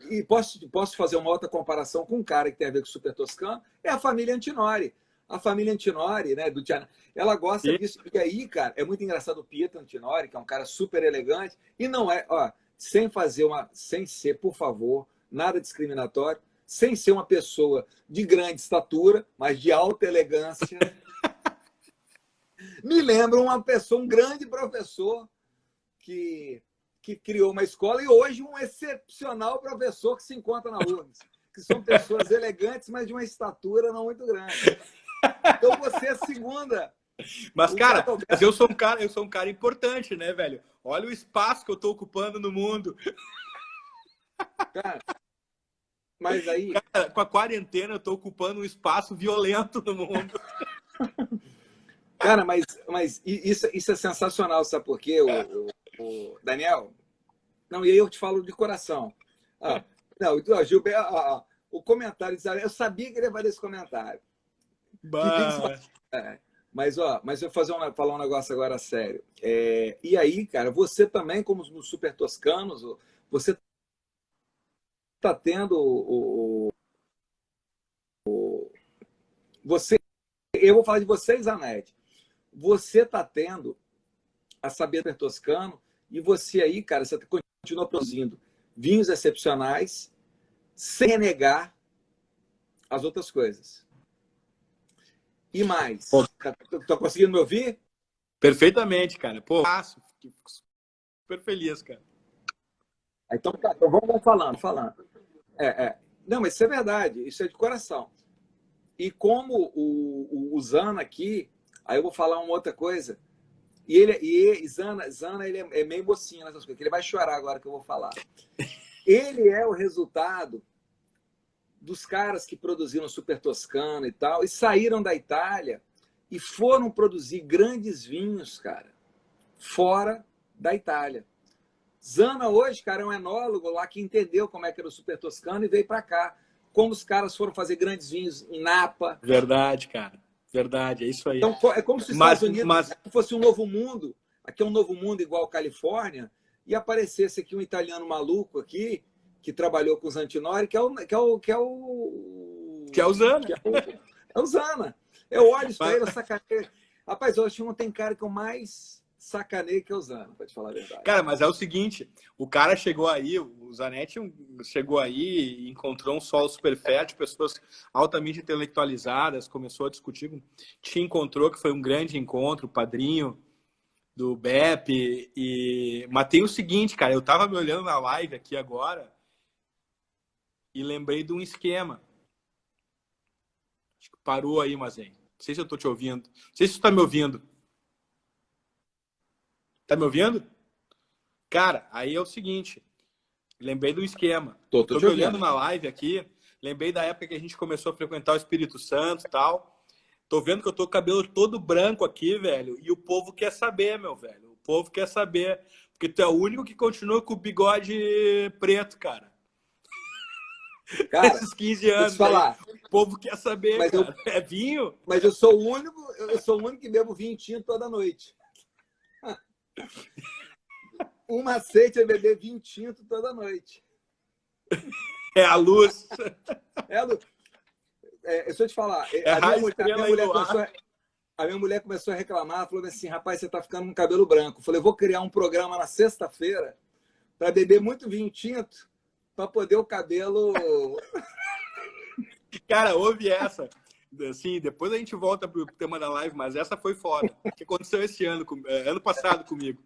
E posso fazer uma outra comparação com um cara que tem a ver com o Super Toscano, é a família Antinori. A família Antinori, né, do Tiana, ela gosta disso, porque aí, cara, é muito engraçado o Pietro Antinori, que é um cara super elegante, e não é, sem ser, por favor, nada discriminatório, sem ser uma pessoa de grande estatura, mas de alta elegância. Me lembra um grande professor que criou uma escola e hoje um excepcional professor que se encontra na URGS, que são pessoas elegantes, mas de uma estatura não muito grande. Então você é a segunda.
Mas, cara, eu sou um cara importante, né, velho? Olha o espaço que eu tô ocupando no mundo.
Cara, mas aí...
Cara, com a quarentena eu tô ocupando um espaço violento no mundo.
Cara, mas isso é sensacional, sabe por quê, o Daniel? Não, e aí eu te falo de coração. Gilberto, o comentário de Zanetti, eu sabia que ele ia fazer esse comentário. Mas, ó, mas eu vou falar um negócio agora sério. E aí, cara, você também, como nos Super Toscanos, você está tendo eu vou falar de vocês, Zanetti. Você está tendo a saber toscano e você aí, cara, você continua produzindo vinhos excepcionais sem renegar as outras coisas. E mais, tá conseguindo me ouvir?
Perfeitamente, cara. Pô, fico super feliz, cara.
Então, tá, então vamos falando. Não, mas isso é verdade, isso é de coração. E como o Zana aqui, aí eu vou falar uma outra coisa. Zana ele é meio mocinho nessas coisas, que ele vai chorar agora que eu vou falar. Ele é o resultado dos caras que produziram Super Toscano e tal, e saíram da Itália e foram produzir grandes vinhos, cara, fora da Itália. Zana hoje, cara, é um enólogo lá que entendeu como é que era o Super Toscano e veio para cá. Como os caras foram fazer grandes vinhos em Napa.
Verdade, cara. Verdade, é isso aí.
Então, é como se os Estados Unidos fosse um novo mundo. Aqui é um novo mundo igual a Califórnia, e aparecesse aqui um italiano maluco aqui, que trabalhou com os Antinori, que é o
Zana.
É o Zana. Eu olho isso para ele, eu sacaneio. Rapaz, eu acho que não tem cara que eu mais sacaneio que é o Zana, para te falar a verdade.
Cara, mas é o seguinte, o cara chegou aí, o Zanetti chegou aí e encontrou um solo super fértil, pessoas altamente intelectualizadas, começou a discutir, te encontrou, que foi um grande encontro, o padrinho do BEP, mas tem o seguinte, cara, eu tava me olhando na live aqui agora e lembrei de um esquema. Acho que parou aí, Mazen. Não sei se eu tô te ouvindo. Não sei se tu tá me ouvindo. Tá me ouvindo? Cara, aí é o seguinte. Lembrei do esquema. Tô me olhando na live aqui. Lembrei da época que a gente começou a frequentar o Espírito Santo e tal. Tô vendo que eu tô com o cabelo todo branco aqui, velho. E o povo quer saber, meu velho. O povo quer saber. Porque tu é o único que continua com o bigode preto, cara.
Cara,
esses 15 anos.
Falar.
Aí, o povo quer saber, mas cara. É vinho?
Mas eu sou o único que bebo vinho tinto toda noite. Um macete é beber vinho tinto toda noite.
É a luz.
É a luz. Deixa eu te falar. A minha mulher começou a reclamar, falou assim, rapaz, você tá ficando com cabelo branco. Eu falei, vou criar um programa na sexta-feira para beber muito vinho tinto para poder o cabelo...
Cara, ouve essa. Assim, depois a gente volta pro tema da live, mas essa foi foda. O que aconteceu esse ano, ano passado comigo.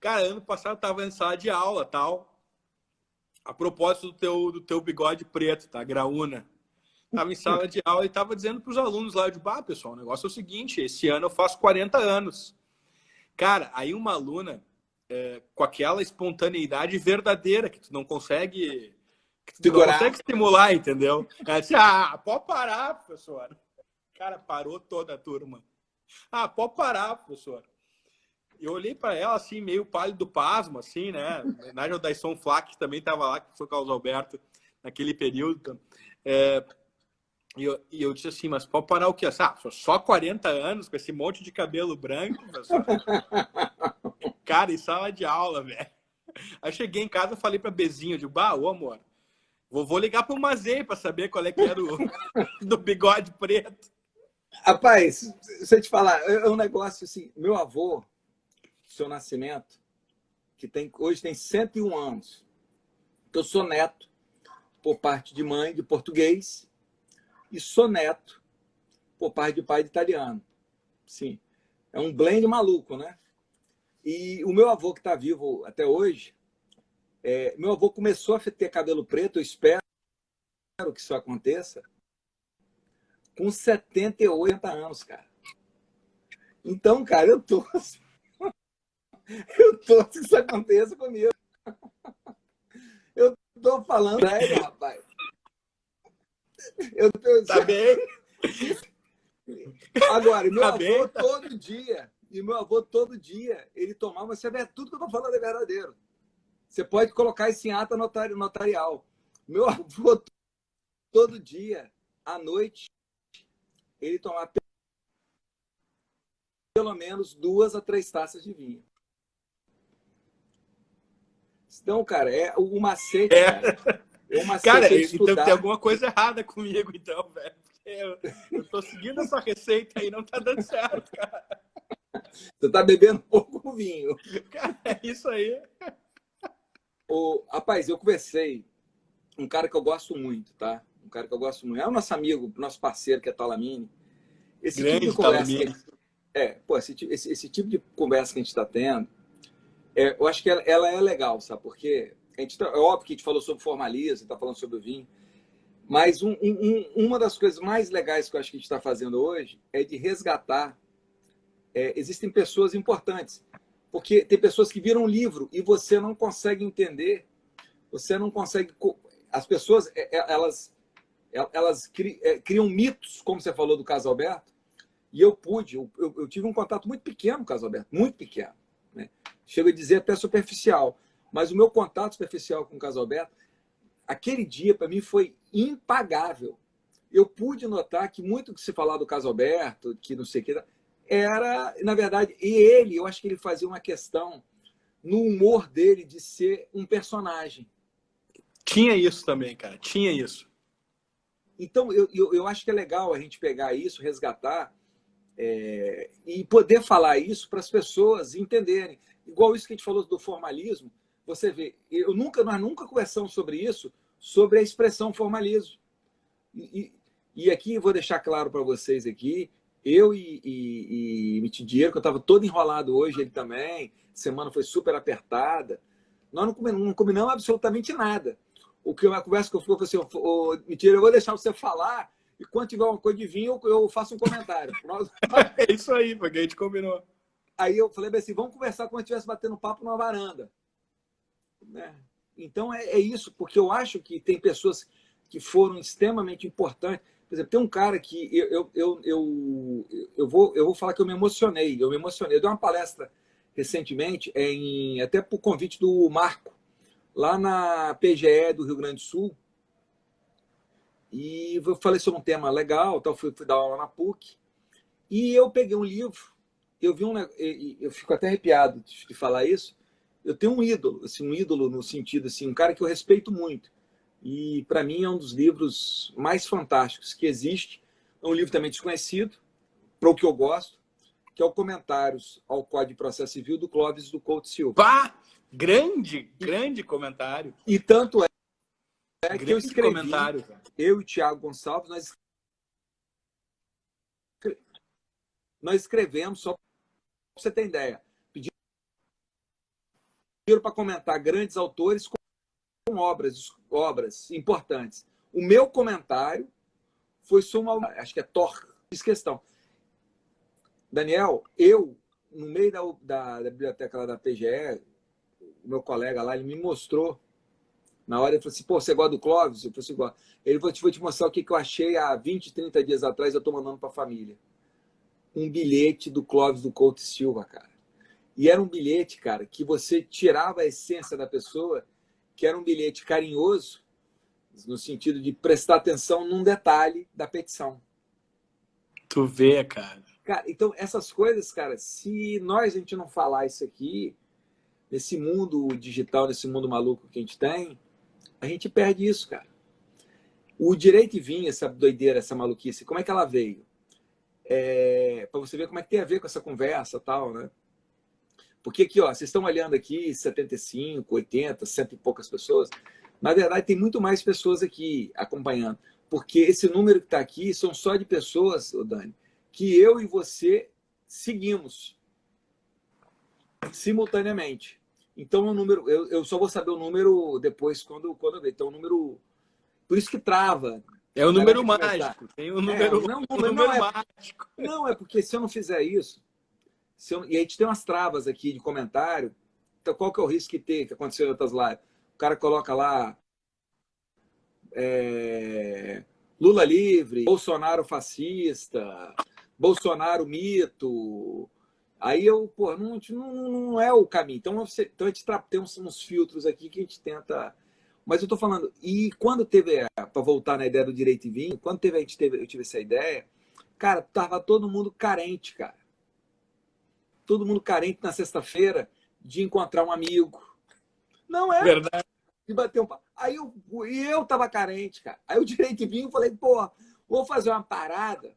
Cara, ano passado eu tava em sala de aula, tal. A propósito do teu bigode preto, tá? Graúna. Tava em sala de aula e tava dizendo pros alunos lá, pessoal, o negócio é o seguinte, esse ano eu faço 40 anos. Cara, aí uma aluna, com aquela espontaneidade verdadeira que tu não consegue... Tu não consegue estimular, entendeu? Ela disse, pode parar, professor. Cara, parou toda a turma. Pode parar, professor. Eu olhei para ela, assim, meio pálido pasmo, assim, né? Na verdade, o Dyson Flack, que também estava lá, que foi com o Carlos Alberto naquele período. E eu disse assim, mas pode parar o quê? Só 40 anos com esse monte de cabelo branco, professor? Cara, em sala de aula, velho. Aí cheguei em casa e falei para Bezinho, eu digo, ô amor, vou ligar para o Mazei para saber qual é que era o do bigode preto.
Rapaz, se eu te falar, é um negócio assim, meu avô, seu Nascimento, que hoje tem 101 anos. Eu sou neto, por parte de mãe, de português, e sou neto, por parte de pai de italiano. Sim, é um blend maluco, né? E o meu avô, que está vivo até hoje, meu avô começou a ter cabelo preto, eu espero que isso aconteça, com 78 anos, cara. Então, cara, eu torço que isso aconteça comigo. Eu tô falando sério, rapaz.
Tá bem?
Agora, meu avô todo dia, ele tomava, você vê, tudo que eu tô falando é verdadeiro. Você pode colocar isso em ata notarial. Meu avô todo dia, à noite, ele tomava pelo menos 2 a 3 taças de vinho. Então, cara, é o macete, cara. O macete
Cara,
é
então
estudar.
tem alguma coisa errada comigo, então, velho. Eu tô seguindo essa receita aí, não tá dando certo, cara.
Você tá bebendo pouco vinho.
Cara, é isso aí.
Rapaz, eu conversei, um cara que eu gosto muito, tá? Um cara que eu gosto muito. É o nosso amigo, nosso parceiro, que é Talamine. Esse tipo de
Grande
conversa
Talamine.
esse tipo de conversa que a gente está tendo, eu acho que ela é legal, sabe? Porque é óbvio que a gente falou sobre formalismo, está falando sobre o vinho, mas uma das coisas mais legais que eu acho que a gente está fazendo hoje é de resgatar. Existem pessoas importantes, porque tem pessoas que viram um livro e você não consegue entender, você não consegue. As pessoas, elas criam mitos, como você falou do caso Alberto, e eu tive um contato muito pequeno com o caso Alberto, muito pequeno, né? Chego a dizer até superficial, mas o meu contato superficial com o caso Alberto, aquele dia para mim foi impagável. Eu pude notar que muito que se falar do caso Alberto, que não sei o que, era, na verdade, eu acho que ele fazia uma questão no humor dele de ser um personagem.
Tinha isso também, cara. Tinha isso.
Então, eu acho que é legal a gente pegar isso, resgatar, e poder falar isso para as pessoas entenderem. Igual isso que a gente falou do formalismo, você vê, nós nunca conversamos sobre isso, sobre a expressão formalismo. E aqui vou deixar claro para vocês aqui, eu e Mitidiero, que eu estava todo enrolado hoje, ele também, semana foi super apertada, nós não combinamos absolutamente nada. A conversa que eu fui, eu falei assim, Mitidiero, eu vou deixar você falar, e quando tiver uma coisa de vinho, eu faço um comentário.
É isso aí, porque a gente combinou.
Aí eu falei assim, vamos conversar como se estivesse batendo papo numa varanda. Né? Então é isso, porque eu acho que tem pessoas que foram extremamente importantes. Por exemplo, tem um cara que eu vou falar que eu me emocionei. Eu dei uma palestra recentemente, até por convite do Marco, lá na PGE do Rio Grande do Sul. E eu falei sobre um tema legal, então fui dar aula na PUC. E eu peguei um livro, eu fico até arrepiado de falar isso. Eu tenho um ídolo, assim, um ídolo no sentido, assim, um cara que eu respeito muito. E, para mim, é um dos livros mais fantásticos que existe. É um livro também desconhecido, para o que eu gosto, que é o Comentários ao Código de Processo Civil, do Clóvis do Couto Silva.
Pá! Grande comentário.
E tanto
Grande
que eu escrevi,
comentário,
eu e o Thiago Gonçalves, nós escrevemos, só para você ter ideia, pediram para comentar grandes autores com obras importantes. O meu comentário foi sobre acho que é Thor, fiz questão. Daniel, no meio da biblioteca lá da PGE, o meu colega lá, ele me mostrou, na hora ele falou assim, pô, você gosta do Clóvis? Eu falei assim, gosto. Ele falou, vou te mostrar o que eu achei há 20, 30 dias atrás, eu estou mandando para a família. Um bilhete do Clóvis do Couto Silva, cara. E era um bilhete, cara, que você tirava a essência da pessoa, que era um bilhete carinhoso, no sentido de prestar atenção num detalhe da petição.
Tu vê, cara.
Cara, então, essas coisas, cara, se a gente não falar isso aqui, nesse mundo digital, nesse mundo maluco que a gente tem, a gente perde isso, cara. O direito e vinho, essa doideira, essa maluquice, como é que ela veio? Para você ver como é que tem a ver com essa conversa e tal, né? Porque aqui, ó, vocês estão olhando aqui 75, 80, cento e poucas pessoas. Na verdade, tem muito mais pessoas aqui acompanhando. Porque esse número que está aqui são só de pessoas, Dani, que eu e você seguimos simultaneamente. Então, o número, eu só vou saber o número depois quando eu ver. Então, o número. Por isso que trava.
É o número mágico. Tem um número, mágico.
Não, é porque se eu não fizer isso, e a gente tem umas travas aqui de comentário, então qual que é o risco que aconteceu em outras lives? O cara coloca lá Lula livre, Bolsonaro fascista, Bolsonaro mito. Aí não é o caminho. Então a gente tem uns filtros aqui que a gente tenta. Mas eu estou falando, e quando teve, para voltar na ideia do Direito e Vinho, quando eu tive essa ideia, cara, tava todo mundo carente, cara. Todo mundo carente na sexta-feira de encontrar um amigo. Não é?
Verdade.
De bater um papo. Aí eu tava carente, cara. Aí o Direito e Vinho, falei, pô, vou fazer uma parada.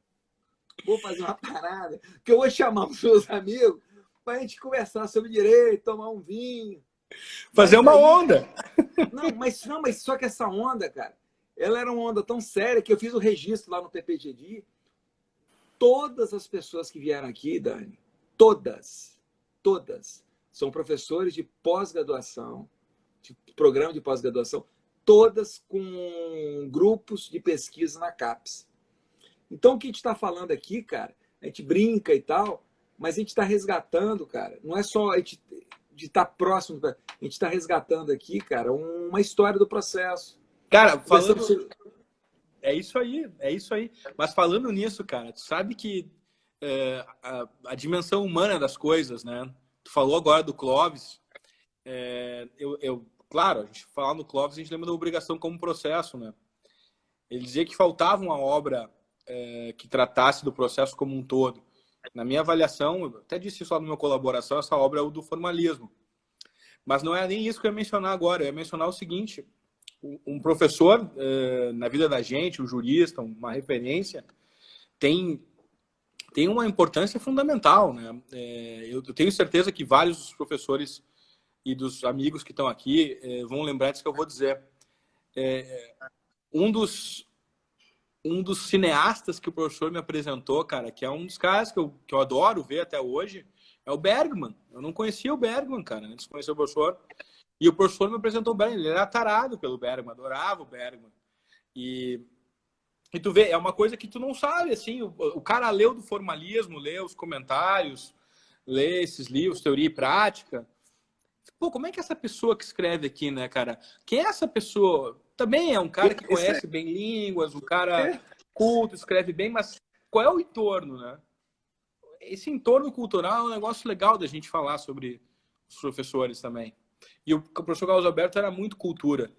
Que eu vou chamar os meus amigos para a gente conversar sobre direito, tomar um vinho.
Fazer uma onda.
Mas só que essa onda, cara, ela era uma onda tão séria que eu fiz o registro lá no PPGD. Todas as pessoas que vieram aqui, Dani, todas, são professores de pós-graduação, de programa de pós-graduação, todas com grupos de pesquisa na CAPES. Então, o que a gente está falando aqui, cara, a gente brinca e tal, mas a gente está resgatando, cara, não é só a gente de estar próximo, a gente está resgatando aqui, cara, uma história do processo.
Cara, falando... É isso aí. Mas falando nisso, cara, tu sabe que a dimensão humana das coisas, né? Tu falou agora do Clóvis. Claro, a gente fala no Clóvis, a gente lembra da obrigação como processo, né? Ele dizia que faltava uma obra que tratasse do processo como um todo. Na minha avaliação, eu até disse isso lá na minha colaboração, essa obra é o do formalismo. Mas não é nem isso que eu ia mencionar agora. Eu ia mencionar o seguinte: um professor, na vida da gente, um jurista, uma referência, tem uma importância fundamental, né? Eu tenho certeza que vários dos professores e dos amigos que estão aqui vão lembrar disso que eu vou dizer. Um dos cineastas que o professor me apresentou, cara, que é um dos caras que eu adoro ver até hoje, é o Bergman. Eu não conhecia o Bergman, cara, antes de conhecer o professor. E o professor me apresentou o Bergman. Ele era tarado pelo Bergman, adorava o Bergman. E tu vê, é uma coisa que tu não sabe, assim, o cara leu do formalismo, lê os comentários, lê esses livros, teoria e prática. Pô, como é que essa pessoa que escreve aqui, né, cara? Quem é essa pessoa? Também é um cara que conhece bem línguas, um cara culto, escreve bem, mas qual é o entorno, né? Esse entorno cultural é um negócio legal da gente falar sobre os professores também. E o professor Carlos Alberto era muito cultura.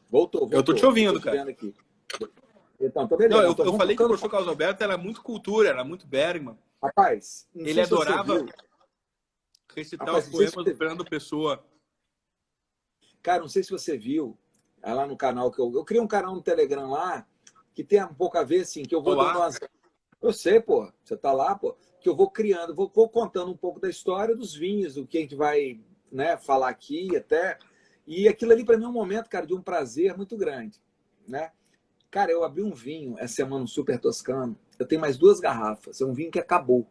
Voltou.
Eu tô te ouvindo,
tô te
cara.
Aqui. Então, tô beleza.
Não, eu falei que o professor Carlos Alberto era muito cultura, era muito Bergman.
Rapaz,
ele adorava recitar os poemas do Fernando Pessoa.
Cara, não sei se você viu lá no canal que eu criei um canal no Telegram lá que tem um pouco a ver, assim, que eu vou dando umas... Eu sei, pô, você tá lá, pô, que eu vou criando, vou contando um pouco da história dos vinhos, do que a gente vai, né, falar aqui até. E aquilo ali para mim é um momento, cara, de um prazer muito grande, né? Cara, eu abri um vinho essa semana, um super toscano. Eu tenho mais 2 garrafas. É um vinho que acabou.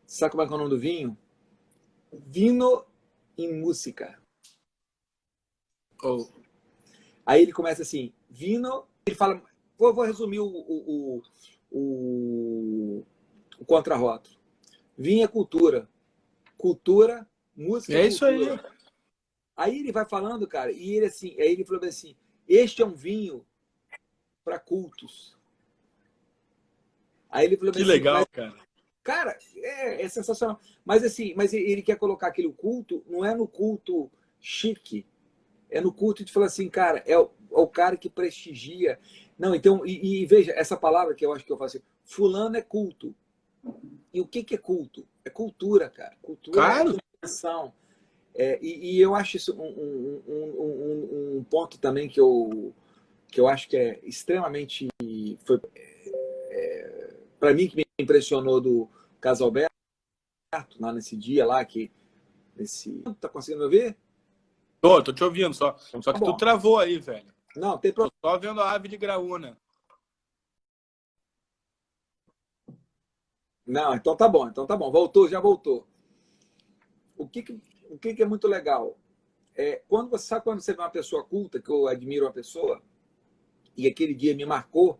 Sabe como é que é o nome do vinho? Vino em Música.
Oh.
Aí ele começa assim, vino... Ele fala... Vou resumir o contrarótulo. Vinho é cultura. Cultura, música é
isso
cultura.
aí.
Aí ele vai falando, cara, e ele assim, aí ele falou assim, este é um vinho para cultos. Aí ele falou
que
assim,
legal, cara.
Cara, é sensacional. Mas assim, ele quer colocar aquele culto, não é no culto chique, é no culto de falar assim, cara, é o cara que prestigia. Não, então, e veja, essa palavra que eu acho que eu faço assim, fulano é culto. E o que é culto? É cultura, cara. Cultura
claro.
É educação. E eu acho isso um ponto também que eu acho que é extremamente... Para mim, que me impressionou do Casalberto, lá nesse dia lá, Tá conseguindo me ouvir?
Tô te ouvindo só.
Então,
só que tu travou aí, velho.
Não, tem problema.
Tô só vendo a ave de graúna.
Não, então tá bom. Voltou, já voltou. O que é muito legal? Quando você vê uma pessoa culta, que eu admiro uma pessoa, e aquele dia me marcou,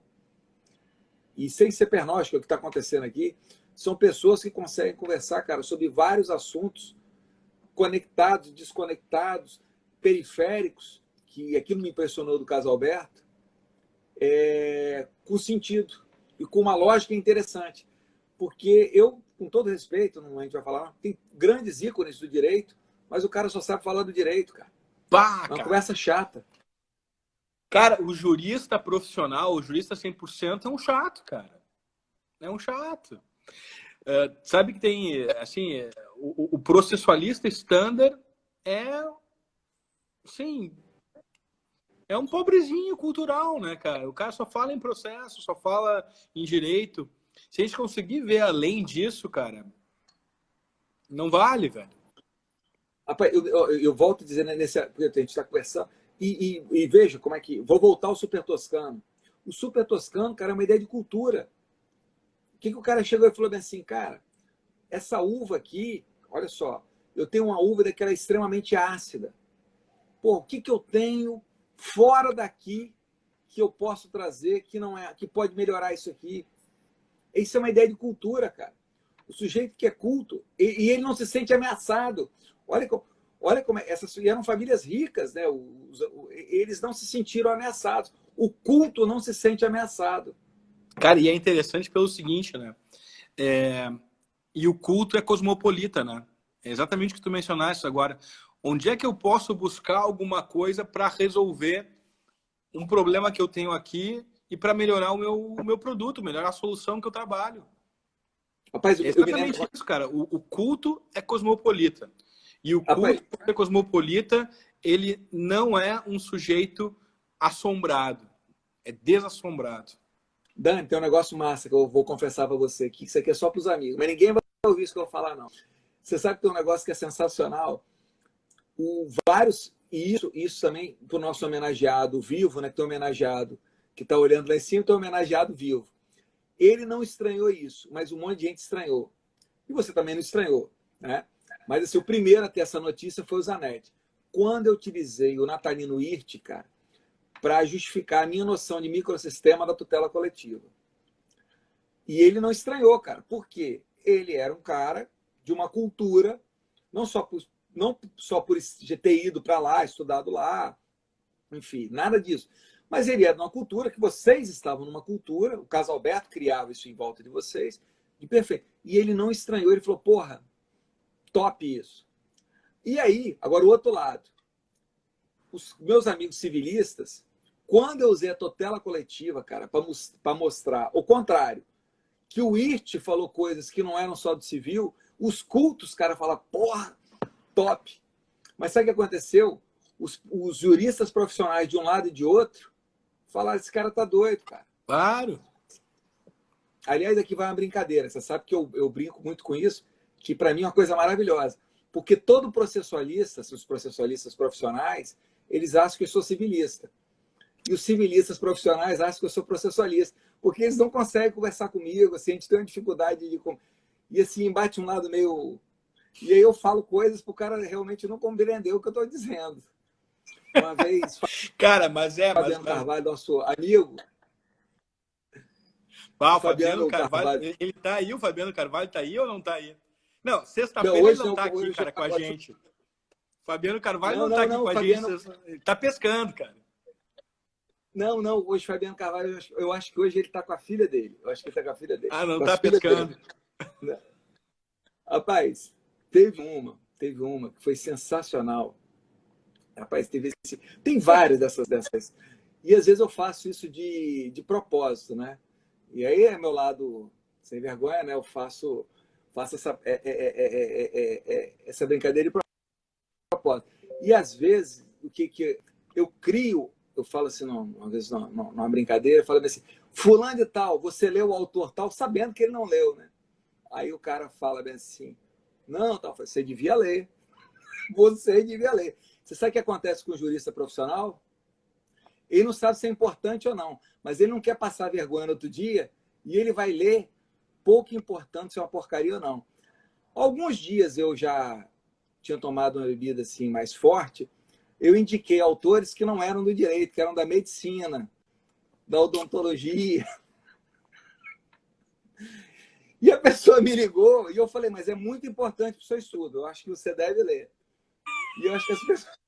e sem ser pernóstico, o que está acontecendo aqui, são pessoas que conseguem conversar, cara, sobre vários assuntos conectados, desconectados, periféricos, que aquilo me impressionou do caso Alberto, com sentido. e com uma lógica interessante. Porque eu, com todo respeito, não a gente vai falar, tem grandes ícones do direito, mas o cara só sabe falar do direito, cara.
Pá,
Uma
cara.
conversa chata.
Cara, o jurista profissional, o jurista 100% é um chato, cara. É um chato. Sabe que tem, assim, o processualista standard é, assim, é um pobrezinho cultural, né, cara? O cara só fala em processo, só fala em direito. Se a gente conseguir ver além disso, cara, não vale, velho.
Rapaz, eu volto dizendo, nesse, a gente está conversando, e veja como é que... Vou voltar ao Super Toscano. O Super Toscano, cara, é uma ideia de cultura. O que o cara chegou e falou bem assim, cara, essa uva aqui, olha só, eu tenho uma uva daquela extremamente ácida. Pô, o que eu tenho fora daqui que eu posso trazer que não é, que pode melhorar isso aqui? Isso é uma ideia de cultura, cara. O sujeito que é culto, e ele não se sente ameaçado. Olha como é, essas eram famílias ricas, né? Eles não se sentiram ameaçados. O culto não se sente ameaçado.
Cara, e é interessante pelo seguinte, né? E o culto é cosmopolita, né? É exatamente o que tu mencionaste agora. Onde é que eu posso buscar alguma coisa para resolver um problema que eu tenho aqui e para melhorar o meu produto, melhorar a solução que eu trabalho?
Rapaz,
É exatamente isso, cara. O culto é cosmopolita. E o culto, por ser cosmopolita, ele não é um sujeito assombrado. É desassombrado.
Dani, tem um negócio massa que eu vou confessar para você aqui, que isso aqui é só para os amigos, mas ninguém vai ouvir isso que eu vou falar, não. Você sabe que tem um negócio que é sensacional? E isso também para o nosso homenageado vivo, né, que tem homenageado, que está olhando lá em cima, tem homenageado vivo. Ele não estranhou isso, mas um monte de gente estranhou. E você também não estranhou, né? Mas assim, o primeiro a ter essa notícia foi o Zanetti. Quando eu utilizei o Natalino Hirt, cara, para justificar a minha noção de microsistema da tutela coletiva. E ele não estranhou, cara. Por quê? Ele era um cara de uma cultura, não só por ter ido para lá, estudado lá, enfim, nada disso. Mas ele era de uma cultura que vocês estavam numa cultura, o Caso Alberto criava isso em volta de vocês, de perfeito. E ele não estranhou, ele falou, porra, top isso. E aí, agora o outro lado. Os meus amigos civilistas, quando eu usei a tutela coletiva, cara, para mostrar o contrário, que o IRT falou coisas que não eram só do civil, os cultos, cara, falam, porra, top. Mas sabe o que aconteceu? Os juristas profissionais de um lado e de outro falaram, esse cara tá doido, cara.
Claro.
Aliás, aqui vai uma brincadeira. Você sabe que eu brinco muito com isso, que para mim é uma coisa maravilhosa. Porque todo processualista, os processualistas profissionais, eles acham que eu sou civilista. E os civilistas profissionais acham que eu sou processualista. Porque eles não conseguem conversar comigo, assim, a gente tem uma dificuldade de... E assim, bate um lado meio... E aí eu falo coisas para o cara realmente não compreender o que eu estou dizendo. Uma vez...
Cara, mas
Fabiano Carvalho, nosso amigo...
o Fabiano Carvalho, ele tá aí? O Fabiano Carvalho tá aí ou não tá aí? Não, sexta-feira ele não tá aqui, cara, com a gente. O Fabiano Carvalho não tá aqui com a gente. Ele tá pescando, cara.
Não, hoje Fabiano Carvalho, eu acho que hoje ele tá com a filha dele. Eu acho que ele tá com a filha dele.
Ah, não tá pescando.
Rapaz, teve uma que foi sensacional. Rapaz, tem várias dessas. E às vezes eu faço isso de propósito, né? E aí é meu lado sem vergonha, né? Eu faço essa brincadeira de propósito. E às vezes, o que eu crio, eu falo assim, às vezes numa brincadeira, eu falo assim, fulano de tal, você leu o autor tal, sabendo que ele não leu, né? Aí o cara fala bem assim, não, tal, você devia ler. Você devia ler. Você sabe o que acontece com o jurista profissional? Ele não sabe se é importante ou não, mas ele não quer passar vergonha no outro dia e ele vai ler, pouco importante se é uma porcaria ou não. Alguns dias eu já tinha tomado uma bebida assim mais forte, eu indiquei autores que não eram do direito, que eram da medicina, da odontologia. E a pessoa me ligou e eu falei, mas é muito importante para o seu estudo, eu acho que você deve ler. E eu acho que as pessoas...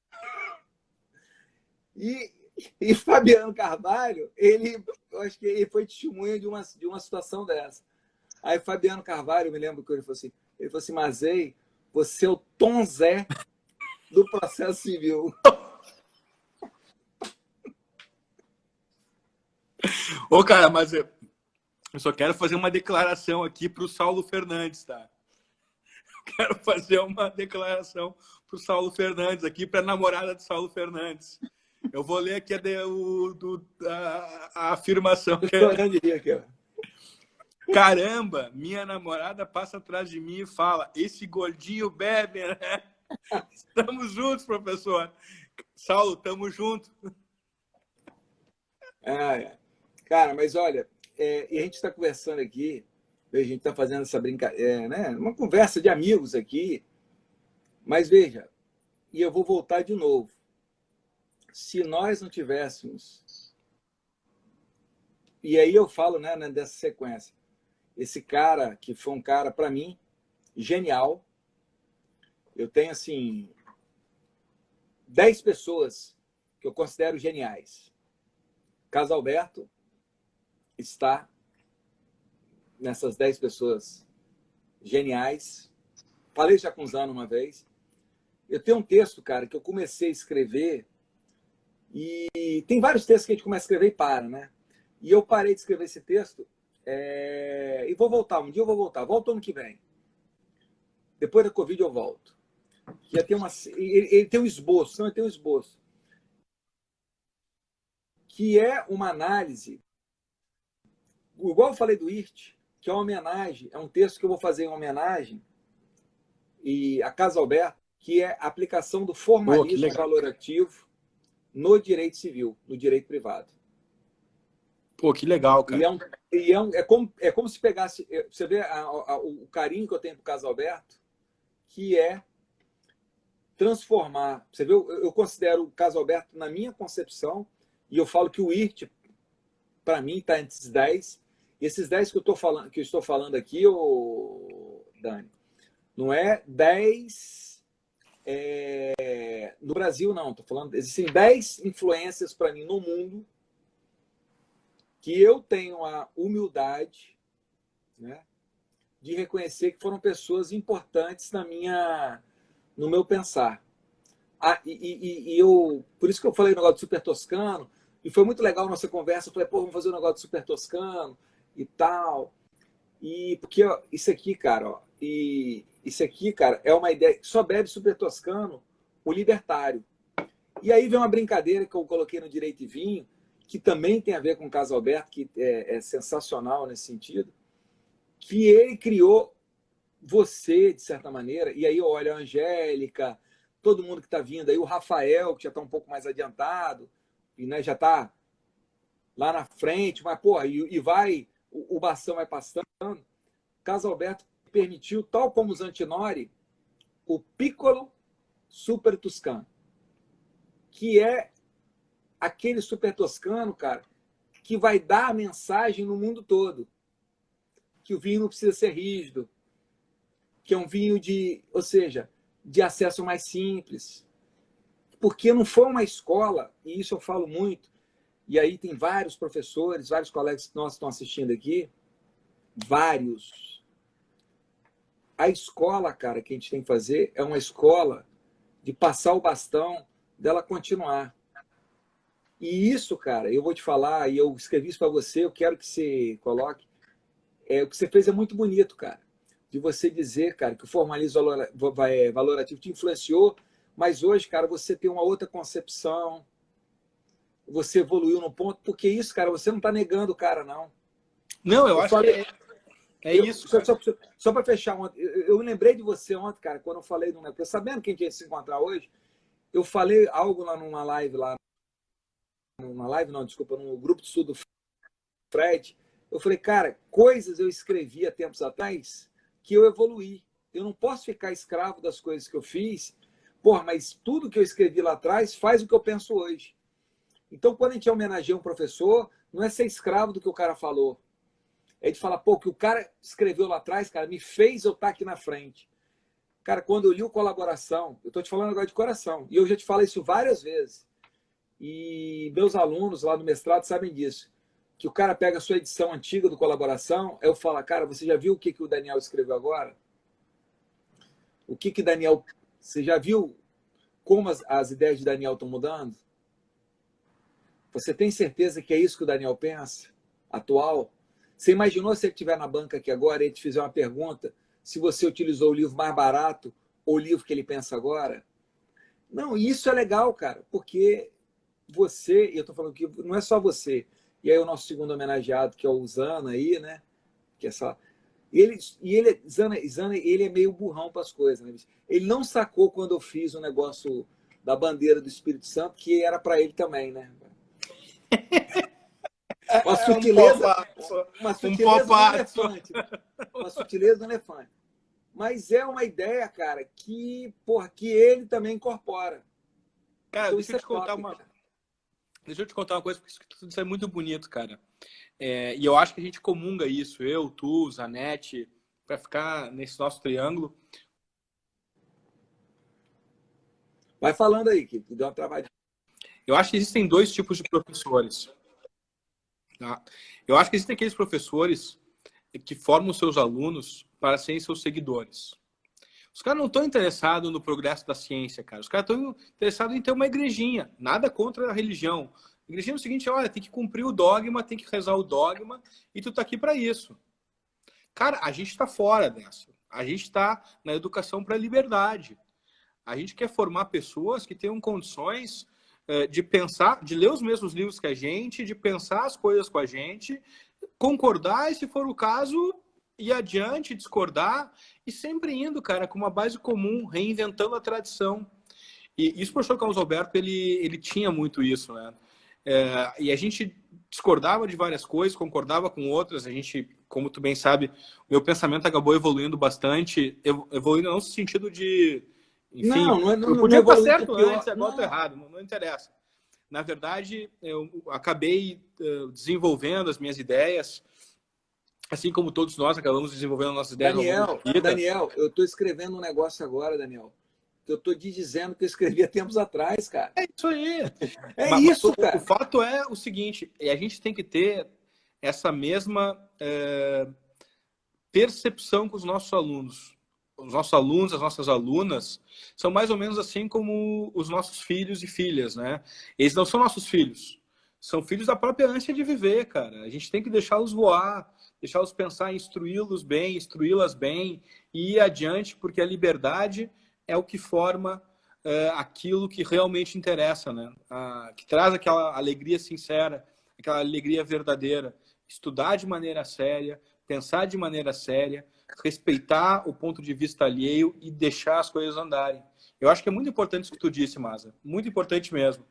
E E Fabiano Carvalho, eu acho que ele foi testemunha de uma situação dessa. Aí Fabiano Carvalho, eu me lembro que ele falou assim, Mazei, você é o Tom Zé do processo civil.
Ô, cara, mas eu só quero fazer uma declaração aqui para o Saulo Fernandes, tá? Quero fazer uma declaração para o Saulo Fernandes aqui, para a namorada de Saulo Fernandes. Eu vou ler aqui a afirmação. Que é...
aqui, ó.
Caramba, minha namorada passa atrás de mim e fala, esse gordinho bebe, né? Estamos juntos, professor. Saulo, estamos juntos.
Cara, mas olha, e a gente está conversando aqui, a gente está fazendo essa brincadeira, né? Uma conversa de amigos aqui, mas veja, e eu vou voltar de novo. Se nós não tivéssemos, e aí eu falo, né, dessa sequência, esse cara que foi um cara, para mim, genial. Eu tenho, assim, 10 pessoas que eu considero geniais. Casalberto está nessas 10 pessoas geniais. Falei já com o Zano uma vez. Eu tenho um texto, cara, que eu comecei a escrever e tem vários textos que a gente começa a escrever e para, né? E eu parei de escrever esse texto e vou voltar. Um dia eu vou voltar. Volto ano que vem. Depois da Covid eu volto. Ele tem um esboço. Não, ele tem um esboço. Que é uma análise, igual eu falei do IRT, que é uma homenagem, é um texto que eu vou fazer em homenagem a Casalberto, que é a aplicação do formalismo valorativo no direito civil, no direito privado.
Pô, que legal, cara.
É como se pegasse... Você vê o carinho que eu tenho para o Casalberto, que é transformar... Você vê, eu considero o Casalberto, na minha concepção, e eu falo que o IRT, para mim, está entre esses 10. E esses 10 que eu estou falando aqui, Dani, não é 10 no Brasil, não. Estou falando, existem 10 influências para mim no mundo que eu tenho a humildade, né, de reconhecer que foram pessoas importantes no meu pensar. Por isso que eu falei o negócio do Super Toscano, e foi muito legal a nossa conversa. Eu falei, pô, vamos fazer um negócio do Super Toscano e tal. E porque isso aqui, cara, é uma ideia. Só bebe Super Toscano o libertário. E aí vem uma brincadeira que eu coloquei no Direito e Vinho, que também tem a ver com o Casalberto, que é sensacional nesse sentido, que ele criou você, de certa maneira, e aí eu olho a Angélica, todo mundo que está vindo aí, o Rafael, que já está um pouco mais adiantado, e né, já está lá na frente, mas, porra, o bastão vai passando. Casalberto permitiu, tal como o Zantinori, o Piccolo Super Toscano, que é aquele Super Toscano, cara, que vai dar a mensagem no mundo todo, que o vinho não precisa ser rígido, que é um vinho ou seja, de acesso mais simples, porque não foi uma escola, e isso eu falo muito, e aí tem vários professores, vários colegas que nós estão assistindo aqui, vários. A escola, cara, que a gente tem que fazer é uma escola de passar o bastão, dela continuar. E isso, cara, eu vou te falar, e eu escrevi isso para você, eu quero que você coloque, o que você fez é muito bonito, cara, de você dizer, cara, que o formalismo valorativo te influenciou, mas hoje, cara, você tem uma outra concepção, você evoluiu no ponto, porque isso, cara, você não está negando o cara, não.
Não, eu acho que é isso.
Só para fechar, eu me lembrei de você ontem, cara, quando eu falei, porque sabendo que a gente ia se encontrar hoje, eu falei algo lá numa live, no grupo de estudo do Fred, eu falei, cara, coisas eu escrevi há tempos atrás que eu evoluí. Eu não posso ficar escravo das coisas que eu fiz, mas tudo que eu escrevi lá atrás faz o que eu penso hoje. Então, quando a gente homenageia um professor, não é ser escravo do que o cara falou. É de falar, pô, o que o cara escreveu lá atrás, cara, me fez eu estar aqui na frente. Cara, quando eu li o Colaboração, eu estou te falando agora de coração, e eu já te falei isso várias vezes, E meus alunos lá do mestrado sabem disso. Que o cara pega a sua edição antiga do Colaboração, aí eu falo, cara, você já viu o que o Daniel escreveu agora? O que Daniel... Você já viu como as ideias de Daniel estão mudando? Você tem certeza que é isso que o Daniel pensa? Atual? Você imaginou se ele estiver na banca aqui agora e ele te fizer uma pergunta se você utilizou o livro mais barato ou o livro que ele pensa agora? Não, isso é legal, cara, porque você, e eu estou falando que não é só você, e aí o nosso segundo homenageado, que é o Zana aí, né? Que é essa... Zana, ele é meio burrão para as coisas, né? Ele não sacou quando eu fiz o negócio da bandeira do Espírito Santo, que era para ele também, né? Uma sutileza, uma sutileza do elefante. Uma sutileza do elefante. Mas é uma ideia, cara, que, porra, que ele também incorpora.
Cara,
Então,
deixa eu te contar uma coisa, porque isso é muito bonito, cara. E eu acho que a gente comunga isso, eu, tu, Zanetti, para ficar nesse nosso triângulo.
Vai falando aí, que deu uma travadinha.
Eu acho que existem dois tipos de professores. Tá? Eu acho que existem aqueles professores que formam seus alunos para serem seus seguidores. Os caras não estão interessados no progresso da ciência, cara. Os caras estão interessados em ter uma igrejinha. Nada contra a religião. A igrejinha é o seguinte, olha, tem que cumprir o dogma, tem que rezar o dogma, e tu tá aqui para isso. Cara, a gente está fora dessa. A gente está na educação para a liberdade. A gente quer formar pessoas que tenham condições de pensar, de ler os mesmos livros que a gente, de pensar as coisas com a gente, concordar e, se for o caso, ir adiante, discordar e sempre indo, cara, com uma base comum, reinventando a tradição. E isso o professor Carlos Alberto, ele tinha muito isso, né? E a gente discordava de várias coisas, concordava com outras. A gente, como tu bem sabe, o meu pensamento acabou evoluindo bastante, evoluindo não no sentido de... Enfim, eu podia estar certo antes, agora estou errado, não interessa. Na verdade, eu acabei desenvolvendo as minhas ideias, assim como todos nós acabamos desenvolvendo nossas ideias.
Daniel, eu estou escrevendo um negócio agora, Daniel, que eu estou te dizendo que eu escrevi há tempos atrás, cara.
É isso aí.
Isso, cara.
O fato é o seguinte, a gente tem que ter essa mesma percepção com os nossos alunos. Os nossos alunos, as nossas alunas, são mais ou menos assim como os nossos filhos e filhas, né? Eles não são nossos filhos, são filhos da própria ânsia de viver, cara. A gente tem que deixá-los voar, deixá-los pensar, instruí-los bem, instruí-las bem e ir adiante, porque a liberdade é o que forma aquilo que realmente interessa, né? Que traz aquela alegria sincera, aquela alegria verdadeira. Estudar de maneira séria, pensar de maneira séria, respeitar o ponto de vista alheio e deixar as coisas andarem. Eu acho que é muito importante isso que tu disse, Maza. Muito importante mesmo.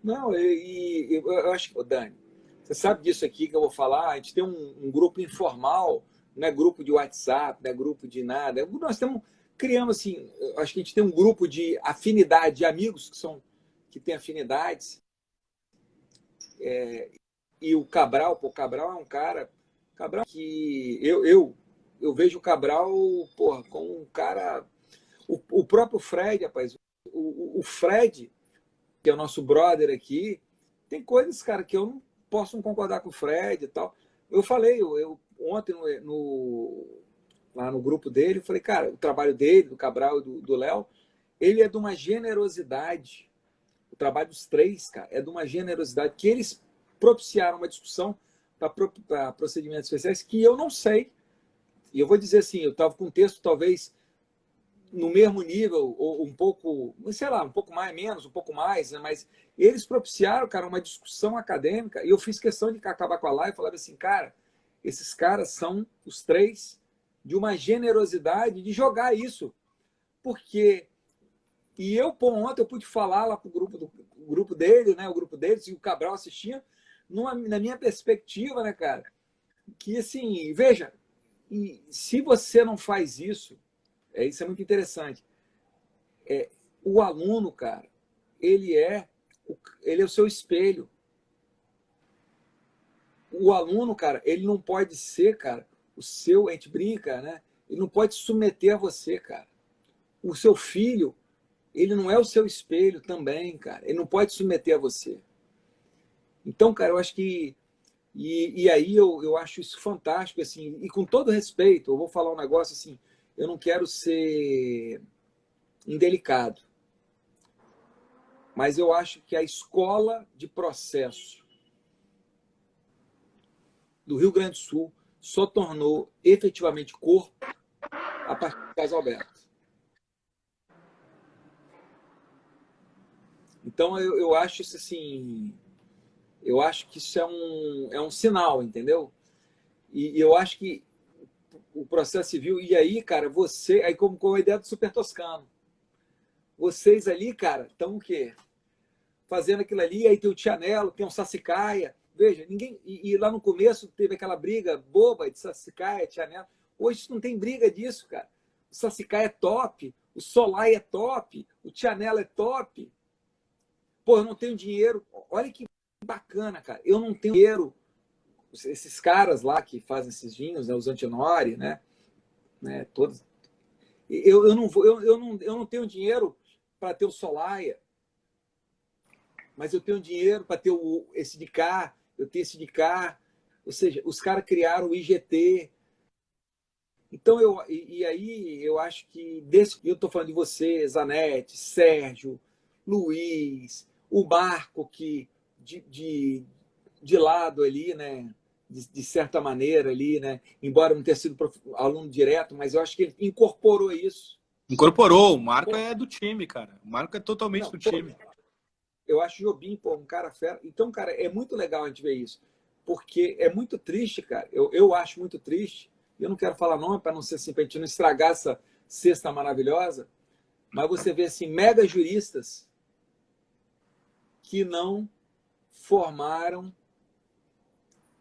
Não, eu acho que, Dani, você sabe disso aqui que eu vou falar, a gente tem um grupo informal, não é grupo de WhatsApp, não é grupo de nada. Nós criamos assim, acho que a gente tem um grupo de afinidade, de amigos que têm afinidades. E o Cabral é um cara, Cabral que eu vejo o Cabral, porra, como um cara, o próprio Fred, rapaz, o Fred, que é o nosso brother aqui, tem coisas, cara, que eu não posso concordar com o Fred e tal. Eu falei, ontem lá no grupo dele, eu falei, cara, o trabalho dele, do Cabral e do Léo, ele é de uma generosidade. O trabalho dos três, cara, é de uma generosidade que eles propiciaram uma discussão para procedimentos especiais que eu não sei. E eu vou dizer assim, eu estava com um texto talvez no mesmo nível, ou um pouco, sei lá, um pouco mais, menos, um pouco mais, né? Mas eles propiciaram, cara, uma discussão acadêmica, e eu fiz questão de acabar com a live e falar assim, cara, esses caras são, os três, de uma generosidade de jogar isso. Porque... E ontem eu pude falar lá para o grupo dele, né? O grupo deles, e o Cabral assistia, na minha perspectiva, né, cara? Que assim, veja, se você não faz isso, isso é muito interessante. O aluno, cara, ele é o seu espelho. O aluno, cara, ele não pode ser, cara, a gente brinca, né? Ele não pode se submeter a você, cara. o seu filho, ele não é o seu espelho também, cara. Ele não pode submeter a você. Então, cara, eu acho que... E aí eu acho isso fantástico, assim, e com todo respeito, eu vou falar um negócio assim, eu não quero ser indelicado, mas eu acho que a escola de processo do Rio Grande do Sul só tornou efetivamente corpo a partir do caso Alberto. Então eu acho isso assim, eu acho que isso é um sinal, entendeu? E eu acho que o processo civil, e aí, cara, você, aí como com a ideia do Super Toscano, vocês ali, cara, estão o quê? Fazendo aquilo ali, aí tem o Tianello, tem o Sassicaia, veja, ninguém, e lá no começo teve aquela briga boba de Sassicaia, Tianello, hoje não tem briga disso, cara. O Sassicaia é top, o Solai é top, o Tianello é top. Pô, eu não tenho dinheiro, olha que bacana, cara, eu não tenho dinheiro, esses caras lá que fazem esses vinhos, né, os Antinori, né, todos, eu não vou, eu não tenho dinheiro para ter o Solaia, mas eu tenho dinheiro para ter esse de cá, eu tenho esse de cá. Ou seja, os caras criaram o IGT. Então, e aí eu acho que, eu estou falando de você, Zanetti, Sérgio, Luiz, o Marco, que de lado ali, né? De certa maneira ali, né? Embora não tenha sido aluno direto, mas eu acho que ele incorporou isso.
Incorporou, o Marco é do time, cara. O Marco é totalmente
Não,
do time.
Eu acho o Jobim, pô, um cara fera. Então, cara, é muito legal a gente ver isso. Porque é muito triste, cara. Eu acho muito triste. Eu não quero falar nome para não ser assim, para a gente não estragar essa cesta maravilhosa. Mas você vê assim, mega juristas que não formaram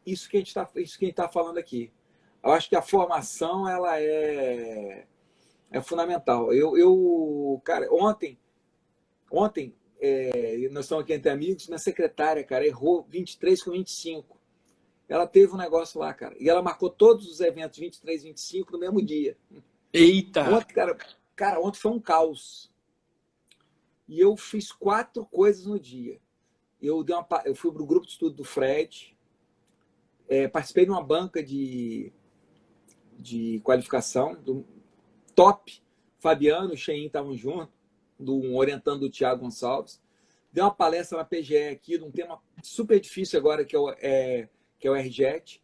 isso que a gente tá falando aqui. Eu acho que a formação ela é fundamental. Cara, ontem nós estamos aqui entre amigos, minha secretária, cara, errou 23 com 25. Ela teve um negócio lá, cara. E ela marcou todos os eventos 23 e 25 no mesmo dia.
Eita!
Ontem, cara, ontem foi um caos. E eu fiz 4 coisas no dia. Eu fui para o grupo de estudo do Fred, participei de uma banca de qualificação, do top. Fabiano e Shein estavam juntos, orientando o Thiago Gonçalves. Dei uma palestra na PGE aqui, de um tema super difícil agora, que é o RJET.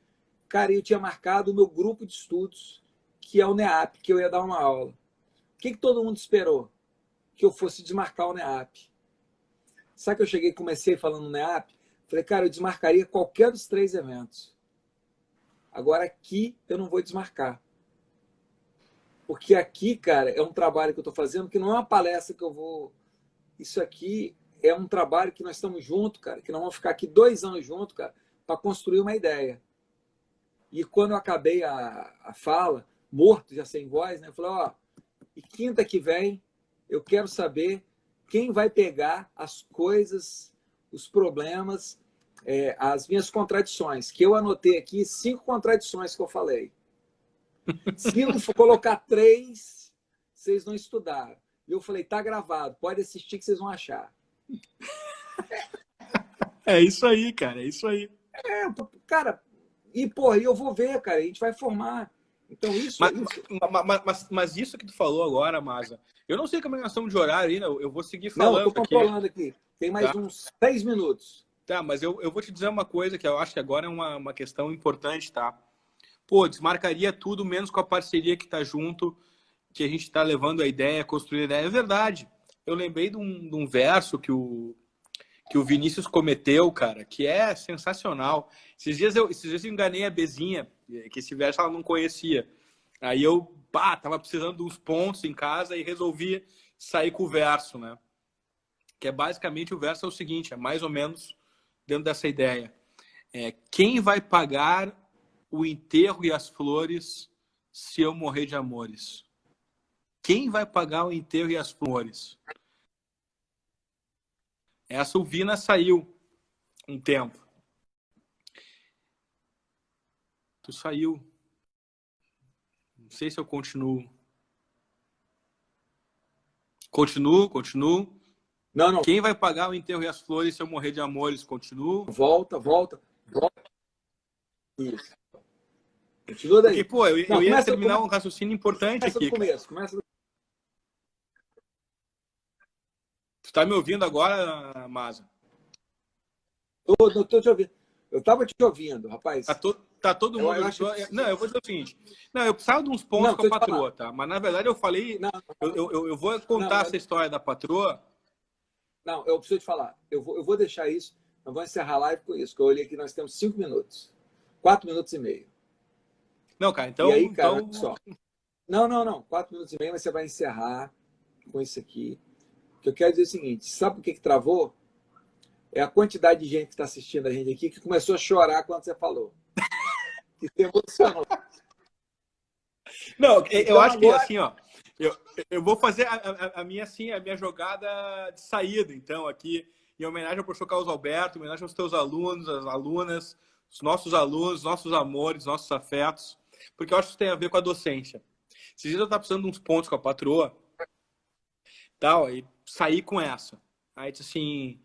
Cara, eu tinha marcado o meu grupo de estudos, que é o NEAP, que eu ia dar uma aula. O que todo mundo esperou? Que eu fosse desmarcar o NEAP. Sabe que eu cheguei e comecei falando no NEAP? Falei, cara, eu desmarcaria qualquer dos 3 eventos. Agora aqui eu não vou desmarcar. Porque aqui, cara, é um trabalho que eu estou fazendo que não é uma palestra que eu vou... Isso aqui é um trabalho que nós estamos juntos, cara, que nós vamos ficar aqui 2 anos juntos, cara, para construir uma ideia. E quando eu acabei a fala, morto, já sem voz, né? Eu falei, ó, e quinta que vem, eu quero saber quem vai pegar as coisas, os problemas, as minhas contradições, que eu anotei aqui 5 contradições que eu falei. Se eu for colocar 3, vocês não estudaram. E eu falei, tá gravado, pode assistir que vocês vão achar.
É isso aí, cara, é isso aí.
Cara, e porra, eu vou ver, cara, a gente vai formar. Então isso...
Mas isso que tu falou agora, Maza, eu não sei como é a questão de horário ainda, eu vou seguir
Não, eu
falando
tô controlando aqui. Tem mais
tá?
uns 6 minutos.
Tá, mas eu vou te dizer uma coisa que eu acho que agora é uma questão importante, tá? Pô, desmarcaria tudo menos com a parceria que tá junto, que a gente tá levando a ideia, construir a ideia. É verdade. Eu lembrei de um verso que o Vinícius cometeu, cara, que é sensacional. Esses dias eu enganei a Bezinha, que esse verso ela não conhecia. Aí eu, tava precisando de uns pontos em casa e resolvi sair com o verso, né? Que é basicamente o verso é o seguinte, é mais ou menos dentro dessa ideia. Quem vai pagar o enterro e as flores se eu morrer de amores? Quem vai pagar o enterro e as flores? Essa o Vina saiu um tempo. Tu saiu. Não sei se eu continuo. Continuo, continuo.
Não, não.
Quem vai pagar o enterro e as flores se eu morrer de amores? Continuo.
Volta. Isso. Continua daí.
Porque, pô,
Não,
eu ia terminar um raciocínio importante
começa do
aqui, cara.
começo. Começa do...
Tu tá me ouvindo agora, Maza?
Tô te ouvindo. Eu tava te ouvindo, rapaz.
Tá todo mundo...
Eu acho...
Não, eu vou dizer o seguinte. Não, eu precisava de uns pontos
Não,
com a patroa, tá? Mas, na verdade, eu falei...
Não,
Eu vou contar essa história da patroa.
Não, eu preciso te falar. Eu vou deixar isso. Nós vamos encerrar a live com isso, que eu olhei aqui, nós temos 5 minutos. 4 minutos e meio.
Não, cara, então...
E aí, cara,
então...
olha só. Não. 4 minutos e meio, mas você vai encerrar com isso aqui. O que eu quero dizer é o seguinte, sabe por que travou? É a quantidade de gente que está assistindo a gente aqui que começou a chorar quando você falou. Que se emocionou.
Não, eu
Então,
acho que
agora...
assim, ó, eu vou fazer a minha jogada de saída, então, aqui, em homenagem ao professor Carlos Alberto, em homenagem aos teus alunos, as alunas, os nossos alunos, nossos amores, nossos afetos, porque eu acho que isso tem a ver com a docência. Se eu estar precisando de uns pontos com a patroa, tal, aí sair com essa. Aí disse assim,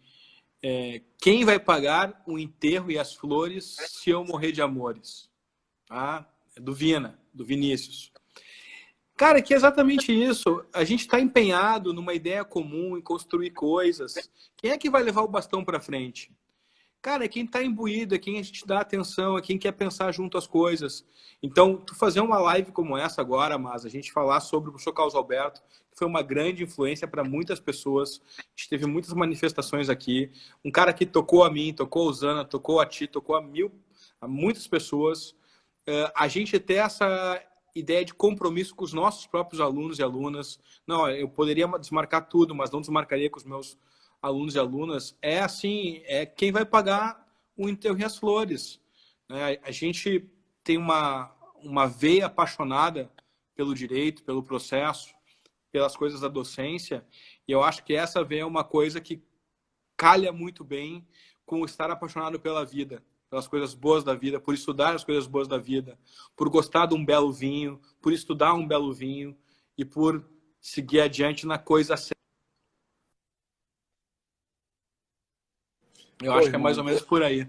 quem vai pagar o enterro e as flores se eu morrer de amores? Ah, é do Vina, do Vinícius. Cara, que é exatamente isso. A gente está empenhado numa ideia comum, em construir coisas. Quem é que vai levar o bastão para frente? Cara, é quem está imbuído, é quem a gente dá atenção, é quem quer pensar junto as coisas. Então, tu fazer uma live como essa agora, mas a gente falar sobre o professor Carlos Alberto, que foi uma grande influência para muitas pessoas. A gente teve muitas manifestações aqui. Um cara que tocou a mim, tocou a Usana, tocou a ti, tocou a muitas pessoas. A gente ter essa ideia de compromisso com os nossos próprios alunos e alunas. Não, eu poderia desmarcar tudo, mas não desmarcaria com os meus alunos e alunas. É assim, é quem vai pagar o enterro e as flores. A gente tem uma veia apaixonada pelo direito, pelo processo, pelas coisas da docência, e eu acho que essa veia é uma coisa que calha muito bem com estar apaixonado pela vida, pelas coisas boas da vida, por estudar as coisas boas da vida, por gostar de um belo vinho, por estudar um belo vinho e por seguir adiante na coisa certa. Eu acho que é mais ou menos por aí.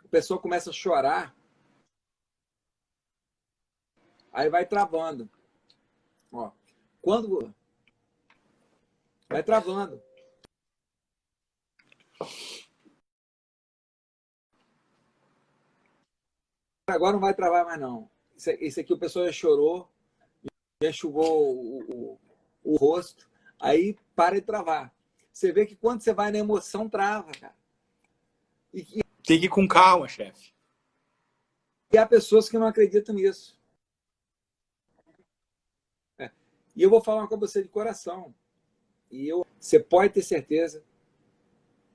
A pessoa começa a chorar, aí vai travando. Ó, quando vai travando. Agora não vai travar mais, não. Esse aqui o pessoal já chorou, já enxugou o rosto, aí para de travar. Você vê que quando você vai na emoção, trava, cara.
Tem que ir com calma, chefe.
E há pessoas que não acreditam nisso. E eu vou falar com você de coração. Você pode ter certeza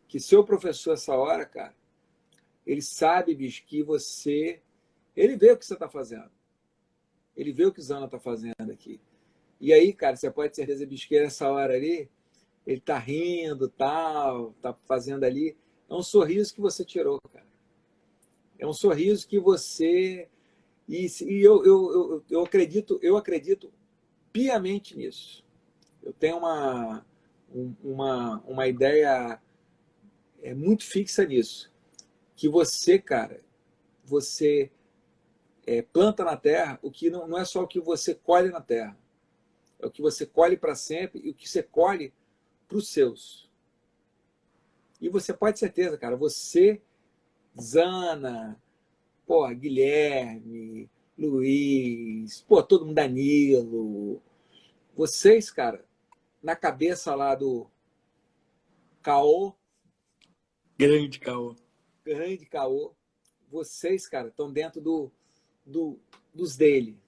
que seu professor, essa hora, cara, ele sabe, bicho, que você... Ele vê o que você está fazendo. Ele vê o que o Zana está fazendo aqui. E aí, cara, você pode ter certeza, bicho, que nessa hora ali, ele tá rindo, tal, tá fazendo ali. É um sorriso que você tirou, cara. É um sorriso que você... E eu acredito piamente nisso. Eu tenho uma ideia muito fixa nisso. Que você, cara, você planta na terra o que não é só o que você colhe na terra. É o que você colhe para sempre e o que você colhe para os seus. E você pode ter certeza, cara, você, Zana, pô, Guilherme, Luiz, pô, todo mundo, Danilo, vocês, cara, na cabeça lá do Caô,
grande
Caô, vocês, cara, estão dentro dos dele.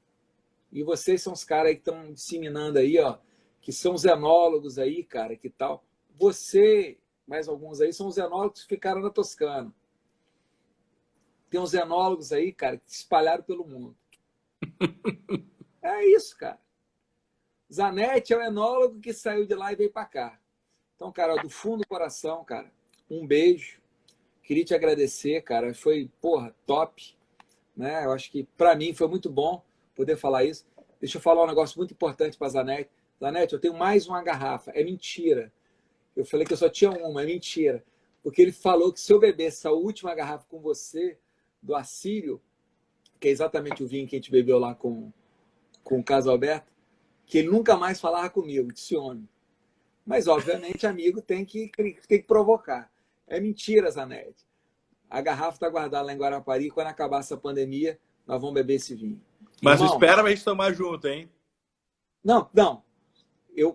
E vocês são os caras que estão disseminando aí, ó, que são os enólogos aí, cara, que tal. Você, mais alguns aí, são os enólogos que ficaram na Toscana. Tem uns enólogos aí, cara, que se espalharam pelo mundo. É isso, cara. Zanetti é o enólogo que saiu de lá e veio para cá. Então, cara, do fundo do coração, cara, um beijo. Queria te agradecer, cara. Foi, porra, top. né? Eu acho que, para mim, foi muito bom poder falar isso. Deixa eu falar um negócio muito importante para a Zanetti. Zanetti, eu tenho mais uma garrafa. É mentira. Eu falei que eu só tinha uma. É mentira. Porque ele falou que se eu bebesse a última garrafa com você, do Assírio, que é exatamente o vinho que a gente bebeu lá com o Caso Alberto, que ele nunca mais falava comigo, de ciúme. Mas, obviamente, amigo tem que provocar. É mentira, Zanetti. A garrafa está guardada lá em Guarapari. Quando acabar essa pandemia, nós vamos beber esse vinho.
Mas
Irmão,
espera pra gente tomar junto, hein?
não, não.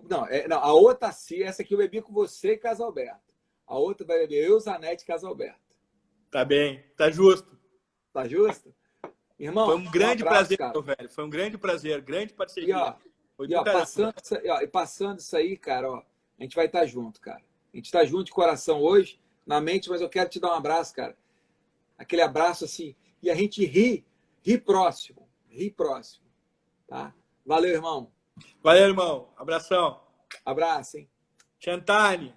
Não, a outra essa aqui eu bebi com você e Casalberto. A outra vai beber eu, Zanetti e Casalberto.
Tá bem, tá justo.
Tá justo? Irmão,
foi um grande
abraço,
prazer, meu velho. Foi um grande prazer, grande parceria.
Passando isso aí, cara, ó, a gente vai estar junto, cara. A gente tá junto de coração hoje, na mente, mas eu quero te dar um abraço, cara. Aquele abraço assim, e a gente ri próximo, tá? Valeu, irmão.
Valeu, irmão. Abração.
Abraço, hein?
Chantane.